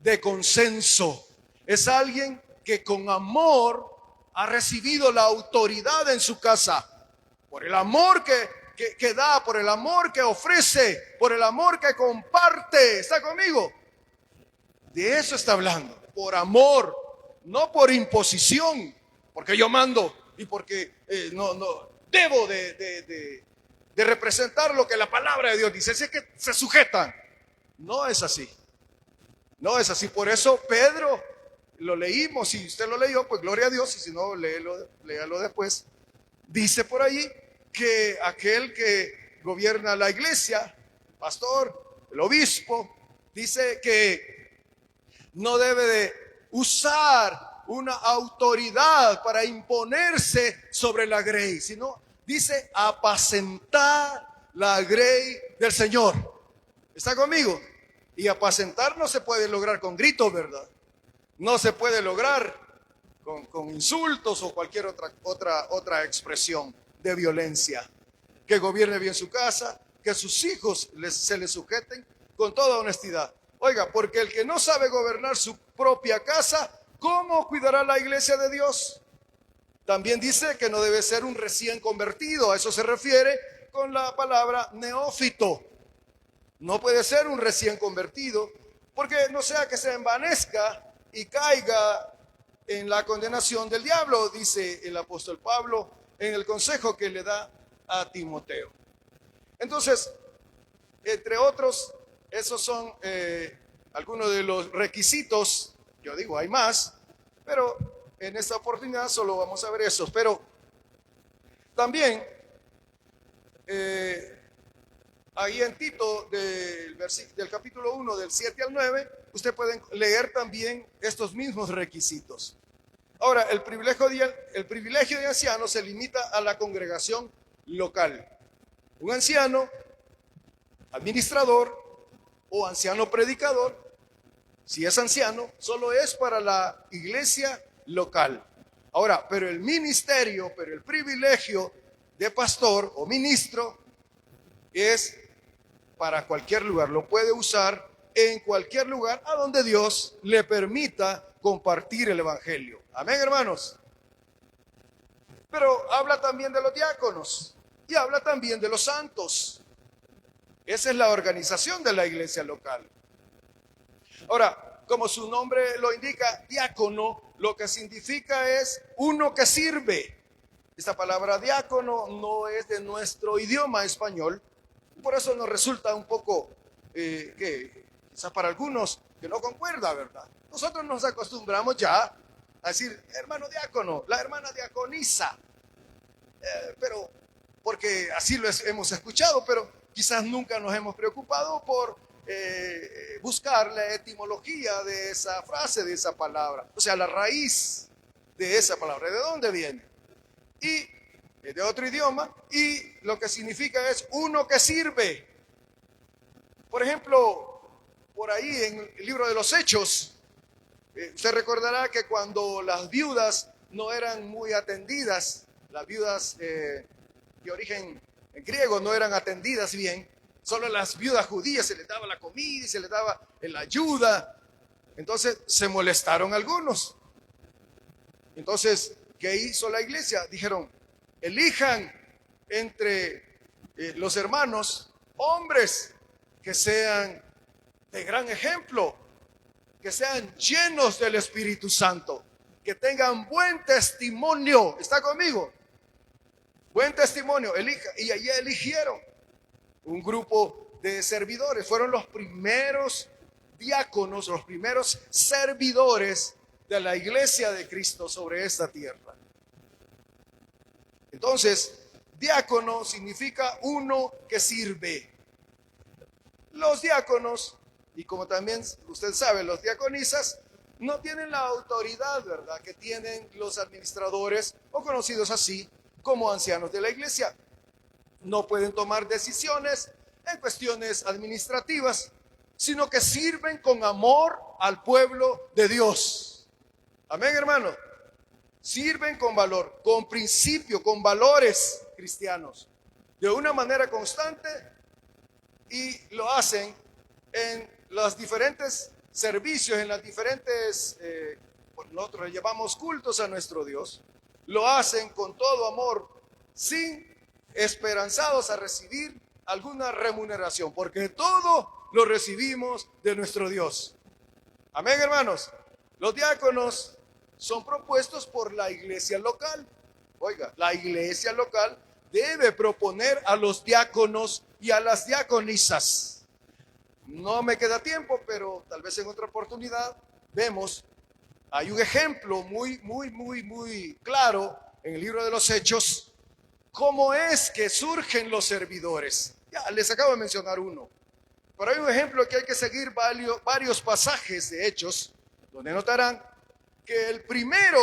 de consenso, es alguien que con amor ha recibido la autoridad en su casa, por el amor que da, por el amor que ofrece, por el amor que comparte. ¿Está conmigo? De eso está hablando, por amor, no por imposición, porque yo mando y porque no debo de representar lo que la palabra de Dios dice. Así es que se sujetan. No es así. No es así. Por eso Pedro, lo leímos, si usted lo leyó, pues gloria a Dios, y si no, léalo después. Dice por ahí que aquel que gobierna la iglesia, el pastor, el obispo, dice que no debe de usar una autoridad para imponerse sobre la grey, sino dice apacentar la grey del Señor. ¿Está conmigo? Y apacentar no se puede lograr con gritos, ¿verdad? No se puede lograr con insultos o cualquier otra expresión de violencia. Que gobierne bien su casa, que sus hijos se le sujeten con toda honestidad. Oiga, porque el que no sabe gobernar su propia casa, ¿cómo cuidará la iglesia de Dios? También dice que no debe ser un recién convertido. A eso se refiere con la palabra neófito. No puede ser un recién convertido, porque no sea que se envanezca y caiga en la condenación del diablo, dice el apóstol Pablo en el consejo que le da a Timoteo. Entonces, entre otros, esos son algunos de los requisitos. Yo digo, hay más, pero en esta oportunidad solo vamos a ver esos. Pero también ahí en Tito del capítulo 1, del 7 al 9, usted puede leer también estos mismos requisitos. Ahora, el privilegio de anciano se limita a la congregación local. Un anciano, administrador o anciano predicador, si es anciano, solo es para la iglesia local. Ahora, pero el ministerio, pero el privilegio de pastor o ministro es para cualquier lugar. Lo puede usar en cualquier lugar a donde Dios le permita compartir el evangelio. Amén, hermanos. Pero habla también de los diáconos y habla también de los santos. Esa es la organización de la iglesia local. Ahora, como su nombre lo indica, diácono, lo que significa es uno que sirve. Esta palabra diácono no es de nuestro idioma español, por eso nos resulta un poco, quizás para algunos, que no concuerda, ¿verdad? Nosotros nos acostumbramos ya a decir, hermano diácono, la hermana diaconisa, pero porque así lo hemos escuchado, pero quizás nunca nos hemos preocupado por buscar la etimología de esa frase, de esa palabra, o sea, la raíz de esa palabra, ¿de dónde viene? Y de otro idioma, y lo que significa es uno que sirve. Por ejemplo, por ahí en el libro de los Hechos, usted recordará que cuando las viudas no eran muy atendidas, las viudas de origen griego no eran atendidas bien, solo a las viudas judías se les daba la comida y se les daba la ayuda. Entonces se molestaron algunos. Entonces, ¿qué hizo la iglesia? Dijeron, elijan entre los hermanos hombres que sean de gran ejemplo, que sean llenos del Espíritu Santo, que tengan buen testimonio. ¿Está conmigo? Buen testimonio. Y allí eligieron un grupo de servidores. Fueron los primeros diáconos, los primeros servidores de la iglesia de Cristo sobre esta tierra. Entonces, diácono significa uno que sirve. Los diáconos, y como también usted sabe, los diaconisas, no tienen la autoridad, ¿verdad?, que tienen los administradores o conocidos así como ancianos de la iglesia. No pueden tomar decisiones en cuestiones administrativas, sino que sirven con amor al pueblo de Dios. Amén, hermano. Sirven con valor, con principio, con valores cristianos, de una manera constante, y lo hacen en los diferentes servicios, en las diferentes, nosotros le llamamos cultos a nuestro Dios. Lo hacen con todo amor, sin esperanzados a recibir alguna remuneración, porque todo lo recibimos de nuestro Dios. Amén, hermanos. Los diáconos son propuestos por la iglesia local. Oiga, la iglesia local debe proponer a los diáconos y a las diaconisas. No me queda tiempo, pero tal vez en otra oportunidad vemos. Hay un ejemplo muy claro en el libro de los Hechos, cómo es que surgen los servidores. Ya les acabo de mencionar uno, pero hay un ejemplo que hay que seguir varios pasajes de Hechos, donde notarán que el primero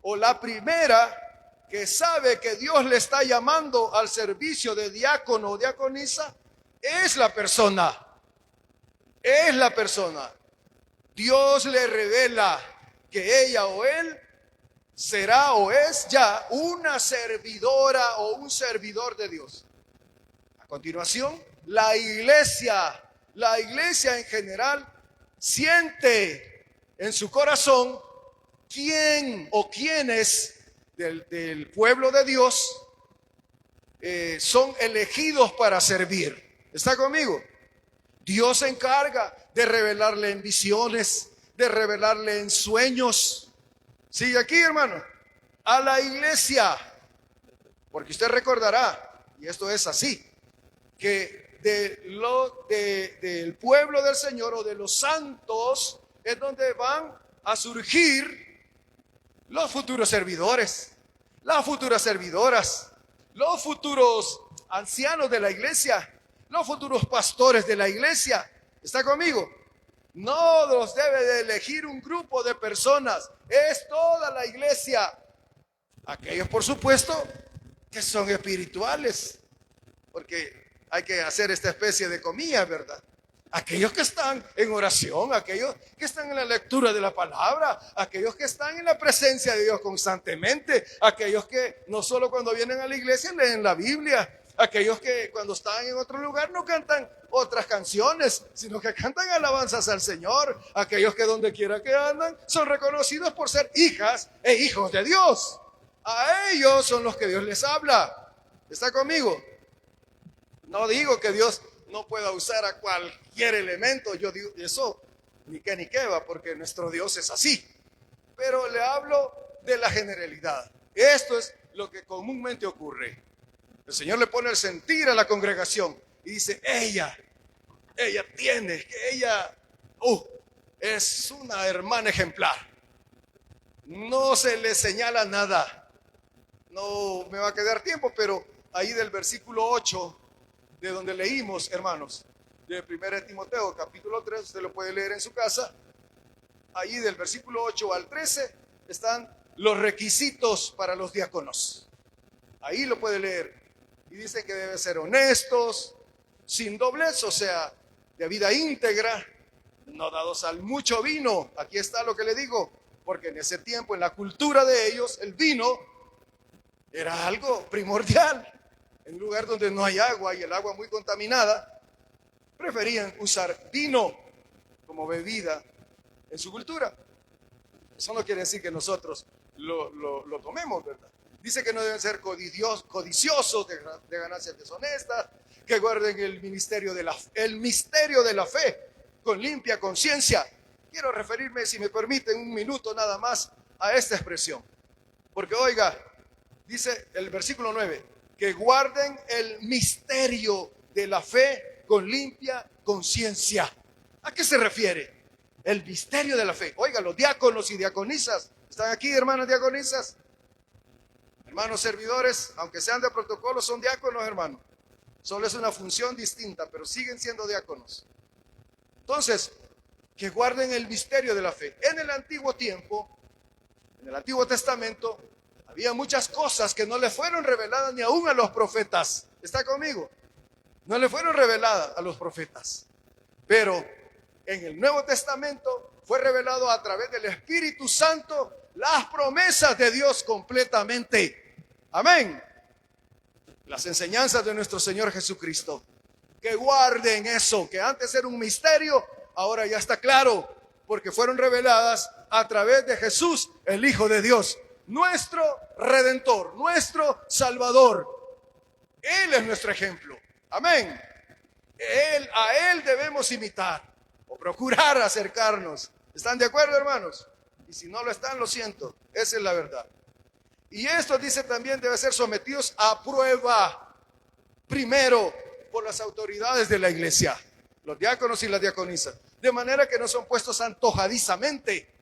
o la primera que sabe que Dios le está llamando al servicio de diácono o diaconisa es la persona. Es la persona. Dios le revela que ella o él será o es ya una servidora o un servidor de Dios. A continuación, la iglesia la iglesia en general siente en su corazón quién o quiénes del pueblo de Dios son elegidos para servir. ¿Está conmigo? Dios se encarga de revelarle en visiones, de revelarle en sueños. Sigue aquí, hermano. A la iglesia, porque usted recordará, y esto es así, que del pueblo del Señor o de los santos es donde van a surgir los futuros servidores, las futuras servidoras, los futuros ancianos de la iglesia, los futuros pastores de la iglesia. ¿Está conmigo? No los debe de elegir un grupo de personas, es toda la iglesia. Aquellos, por supuesto, que son espirituales, porque hay que hacer esta especie de comillas, ¿verdad? Aquellos que están en oración, aquellos que están en la lectura de la palabra, aquellos que están en la presencia de Dios constantemente, aquellos que no solo cuando vienen a la iglesia leen la Biblia, aquellos que cuando están en otro lugar no cantan otras canciones, sino que cantan alabanzas al Señor, aquellos que donde quiera que andan son reconocidos por ser hijas e hijos de Dios. A ellos son los que Dios les habla. ¿Está conmigo? No digo que Dios no pueda usar a cualquier elemento, yo digo eso ni qué va, porque nuestro Dios es así. Pero le hablo de la generalidad. Esto es lo que comúnmente ocurre. El Señor le pone el sentir a la congregación y dice, ella es una hermana ejemplar. No se le señala nada. No me va a quedar tiempo, pero ahí del versículo 8, de donde leímos, hermanos, de 1 Timoteo, capítulo 3, usted lo puede leer en su casa. Ahí del versículo 8 al 13 están los requisitos para los diáconos. Ahí lo puede leer. Y dice que deben ser honestos, sin doblez, o sea, de vida íntegra, no dados al mucho vino. Aquí está lo que le digo, porque en ese tiempo, en la cultura de ellos, el vino era algo primordial. En un lugar donde no hay agua y el agua muy contaminada, preferían usar vino como bebida en su cultura. Eso no quiere decir que nosotros lo tomemos, ¿verdad? Dice que no deben ser codiciosos de ganancias deshonestas, que guarden el misterio de la fe con limpia conciencia. Quiero referirme, si me permiten, un minuto nada más a esta expresión. Porque oiga, dice el versículo 9, que guarden el misterio de la fe con limpia conciencia. ¿A qué se refiere? El misterio de la fe. Oiga, los diáconos y diaconisas, ¿están aquí, hermanas diaconisas? Hermanos servidores, aunque sean de protocolo, son diáconos, hermano. Solo es una función distinta, pero siguen siendo diáconos. Entonces, que guarden el misterio de la fe. En el antiguo tiempo, en el Antiguo Testamento, había muchas cosas que no le fueron reveladas ni aún a los profetas. ¿Está conmigo? No le fueron reveladas a los profetas. Pero en el Nuevo Testamento fue revelado a través del Espíritu Santo las promesas de Dios completamente. Amén. Las enseñanzas de nuestro Señor Jesucristo. Que guarden eso, que antes era un misterio, ahora ya está claro, porque fueron reveladas a través de Jesús, el Hijo de Dios, nuestro Redentor, nuestro Salvador. Él es nuestro ejemplo. Amén. A Él debemos imitar o procurar acercarnos. ¿Están de acuerdo, hermanos? Y si no lo están, lo siento. Esa es la verdad. Y esto dice también debe ser sometidos a prueba. Primero, por las autoridades de la iglesia, los diáconos y las diaconisas. De manera que no son puestos antojadizamente.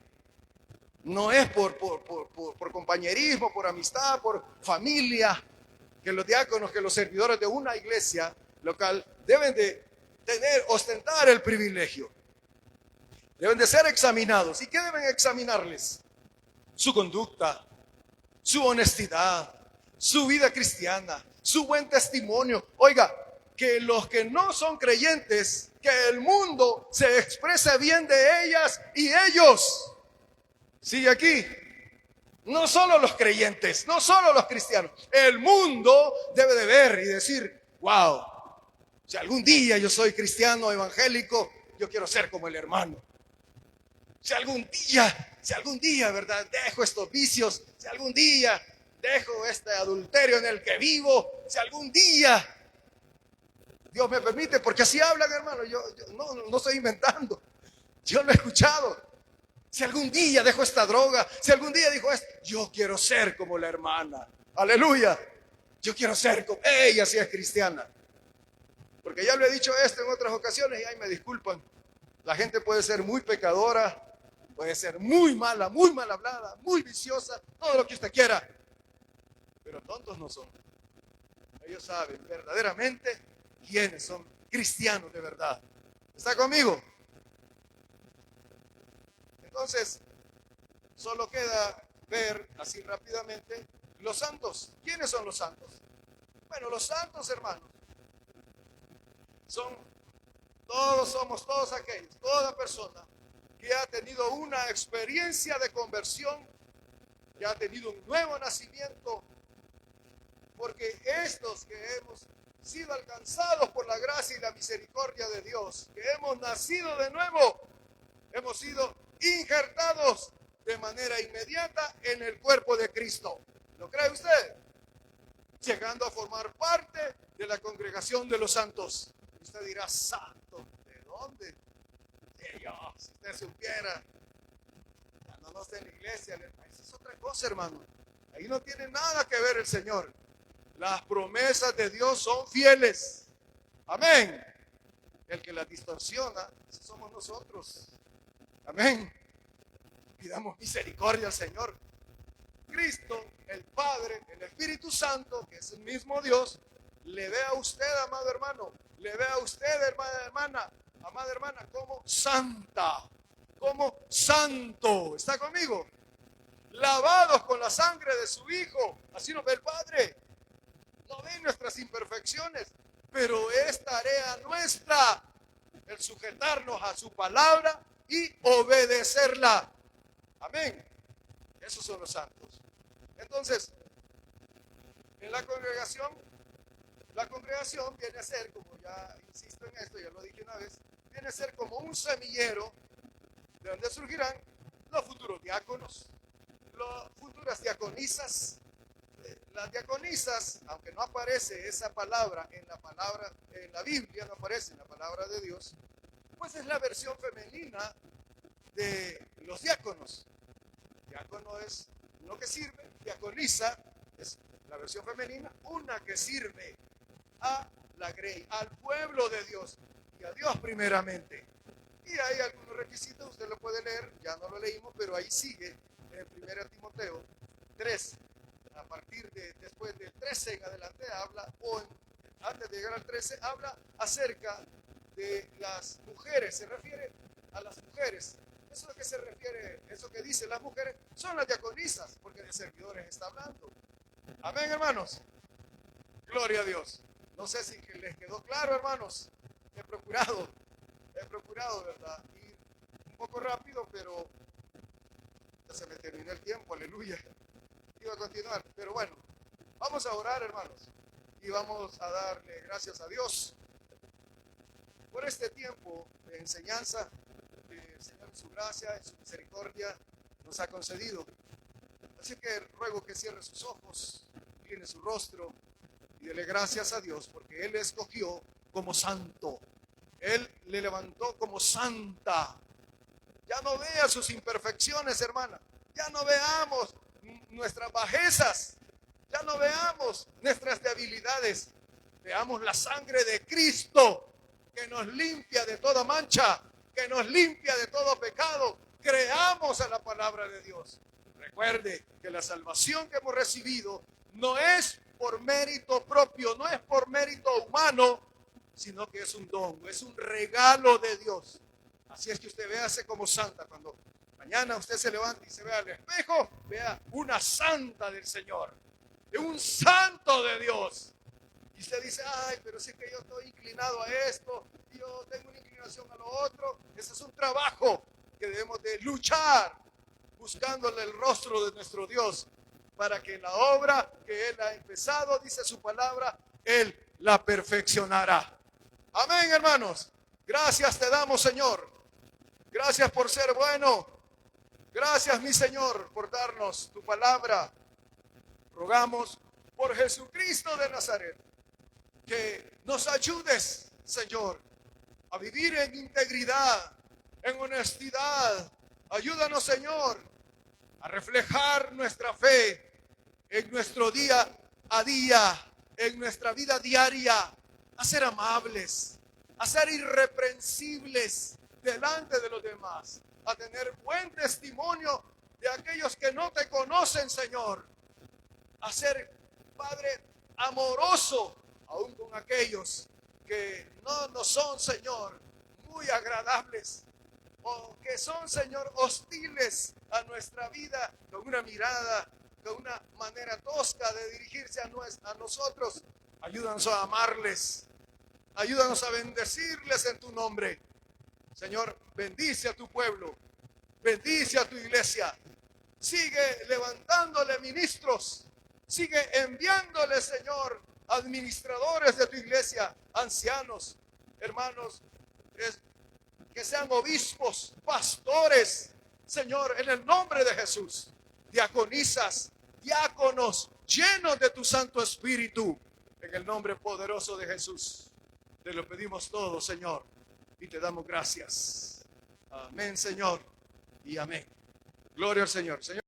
No es por compañerismo, por amistad, por familia, que los diáconos, que los servidores de una iglesia local deben de ostentar el privilegio. Deben de ser examinados. ¿Y qué deben examinarles? Su conducta, su honestidad, su vida cristiana, su buen testimonio. Oiga, que los que no son creyentes, que el mundo se exprese bien de ellas y ellos. Sigue aquí. No solo los creyentes, no solo los cristianos. El mundo debe de ver y decir, wow, Si algún día yo soy cristiano evangélico, yo quiero ser como el hermano. Si algún día, ¿verdad? Dejo estos vicios, si algún día dejo este adulterio en el que vivo, si algún día Dios me permite, porque así hablan, hermano, yo no estoy inventando, yo lo he escuchado. Si algún día dejo esta droga, si algún día dijo esto, yo quiero ser como la hermana. Aleluya. Yo quiero ser como ella, si es cristiana. Porque ya lo he dicho esto en otras ocasiones y ahí me disculpan. La gente puede ser muy pecadora, puede ser muy mal hablada, muy viciosa, todo lo que usted quiera. Pero tontos no son. Ellos saben verdaderamente quiénes son cristianos de verdad. ¿Está conmigo? Entonces, solo queda ver así rápidamente los santos. ¿Quiénes son los santos? Bueno, los santos, hermanos, somos todos aquellos, toda persona que ha tenido una experiencia de conversión, que ha tenido un nuevo nacimiento, porque estos que hemos sido alcanzados por la gracia y la misericordia de Dios, que hemos nacido de nuevo, hemos sido injertados de manera inmediata en el cuerpo de Cristo. ¿Lo cree usted? Llegando a formar parte de la congregación de los santos. Usted dirá, santo, ¿de dónde? De Dios, si usted supiera. Cuando no está en la iglesia, esa es otra cosa, hermano. Ahí no tiene nada que ver el Señor. Las promesas de Dios son fieles. Amén. El que las distorsiona, somos nosotros. Amén. Pidamos misericordia al Señor. Cristo, el Padre, el Espíritu Santo, que es el mismo Dios, le ve a usted, amado hermano, le ve a usted, amada hermana, como santa, como santo. ¿Está conmigo? Lavados con la sangre de su Hijo. Así nos ve el Padre. No ven nuestras imperfecciones, pero es tarea nuestra el sujetarnos a su palabra y obedecerla. Amén. Esos son los santos. Entonces, en la congregación viene a ser, como ya insisto en esto, ya lo dije una vez, viene a ser como un semillero de donde surgirán los futuros diáconos, las futuras diaconisas. Las diaconisas, aunque no aparece esa palabra en la Biblia, no aparece en la palabra de Dios, pues es la versión femenina de los diáconos. Diácono es uno que sirve, diaconisa es la versión femenina, una que sirve a la grey, al pueblo de Dios y a Dios primeramente. Y hay algunos requisitos, usted lo puede leer, ya no lo leímos, pero ahí sigue en 1 Timoteo 3. A partir después del 13 en adelante habla, antes de llegar al 13, habla acerca de las mujeres, se refiere a las mujeres. Eso es lo que se refiere, eso que dice las mujeres, son las diaconisas, porque de servidores está hablando. Amén, hermanos. Gloria a Dios. No sé si les quedó claro, hermanos. He procurado, ¿verdad? Ir un poco rápido, pero ya se me terminó el tiempo, aleluya. Iba a continuar, pero bueno, vamos a orar, hermanos, y vamos a darle gracias a Dios por este tiempo de enseñanza que el Señor en su gracia, en su misericordia nos ha concedido. Así que ruego que cierre sus ojos, incline su rostro y dele gracias a Dios porque Él le escogió como santo. Él le levantó como santa. Ya no vea sus imperfecciones, hermana. Ya no veamos nuestras bajezas, ya no veamos nuestras debilidades, veamos la sangre de Cristo que nos limpia de toda mancha, que nos limpia de todo pecado. Creamos a la palabra de Dios. Recuerde que la salvación que hemos recibido no es por mérito propio, no es por mérito humano, sino que es un don, es un regalo de Dios. Así es que usted véase como santa. Cuando mañana usted se levanta y se vea al espejo, vea una santa del Señor, de un santo de Dios. Y usted dice, ay, pero si es que yo estoy inclinado a esto, yo tengo una inclinación a lo otro. Ese es un trabajo que debemos de luchar, buscándole el rostro de nuestro Dios, para que la obra que Él ha empezado, dice su palabra, Él la perfeccionará. Amén, hermanos. Gracias te damos, Señor. Gracias por ser bueno. Gracias, mi Señor, por darnos tu palabra. Rogamos por Jesucristo de Nazaret que nos ayudes, Señor, a vivir en integridad, en honestidad. Ayúdanos, Señor, a reflejar nuestra fe en nuestro día a día, en nuestra vida diaria, a ser amables, a ser irreprensibles delante de los demás, a tener buen testimonio de aquellos que no te conocen, Señor, a ser, Padre, amoroso, aún con aquellos que no nos son, Señor, muy agradables, o que son, Señor, hostiles a nuestra vida, con una mirada, con una manera tosca de dirigirse a nosotros. Ayúdanos a amarles, ayúdanos a bendecirles en tu nombre. Señor, bendice a tu pueblo, bendice a tu iglesia, sigue levantándole ministros, sigue enviándole, Señor, administradores de tu iglesia, ancianos, hermanos, que sean obispos, pastores, Señor, en el nombre de Jesús, diaconisas, diáconos, llenos de tu Santo Espíritu, en el nombre poderoso de Jesús. Te lo pedimos todo, Señor, y te damos gracias. Amén, Señor, y amén. Gloria al Señor. Señor.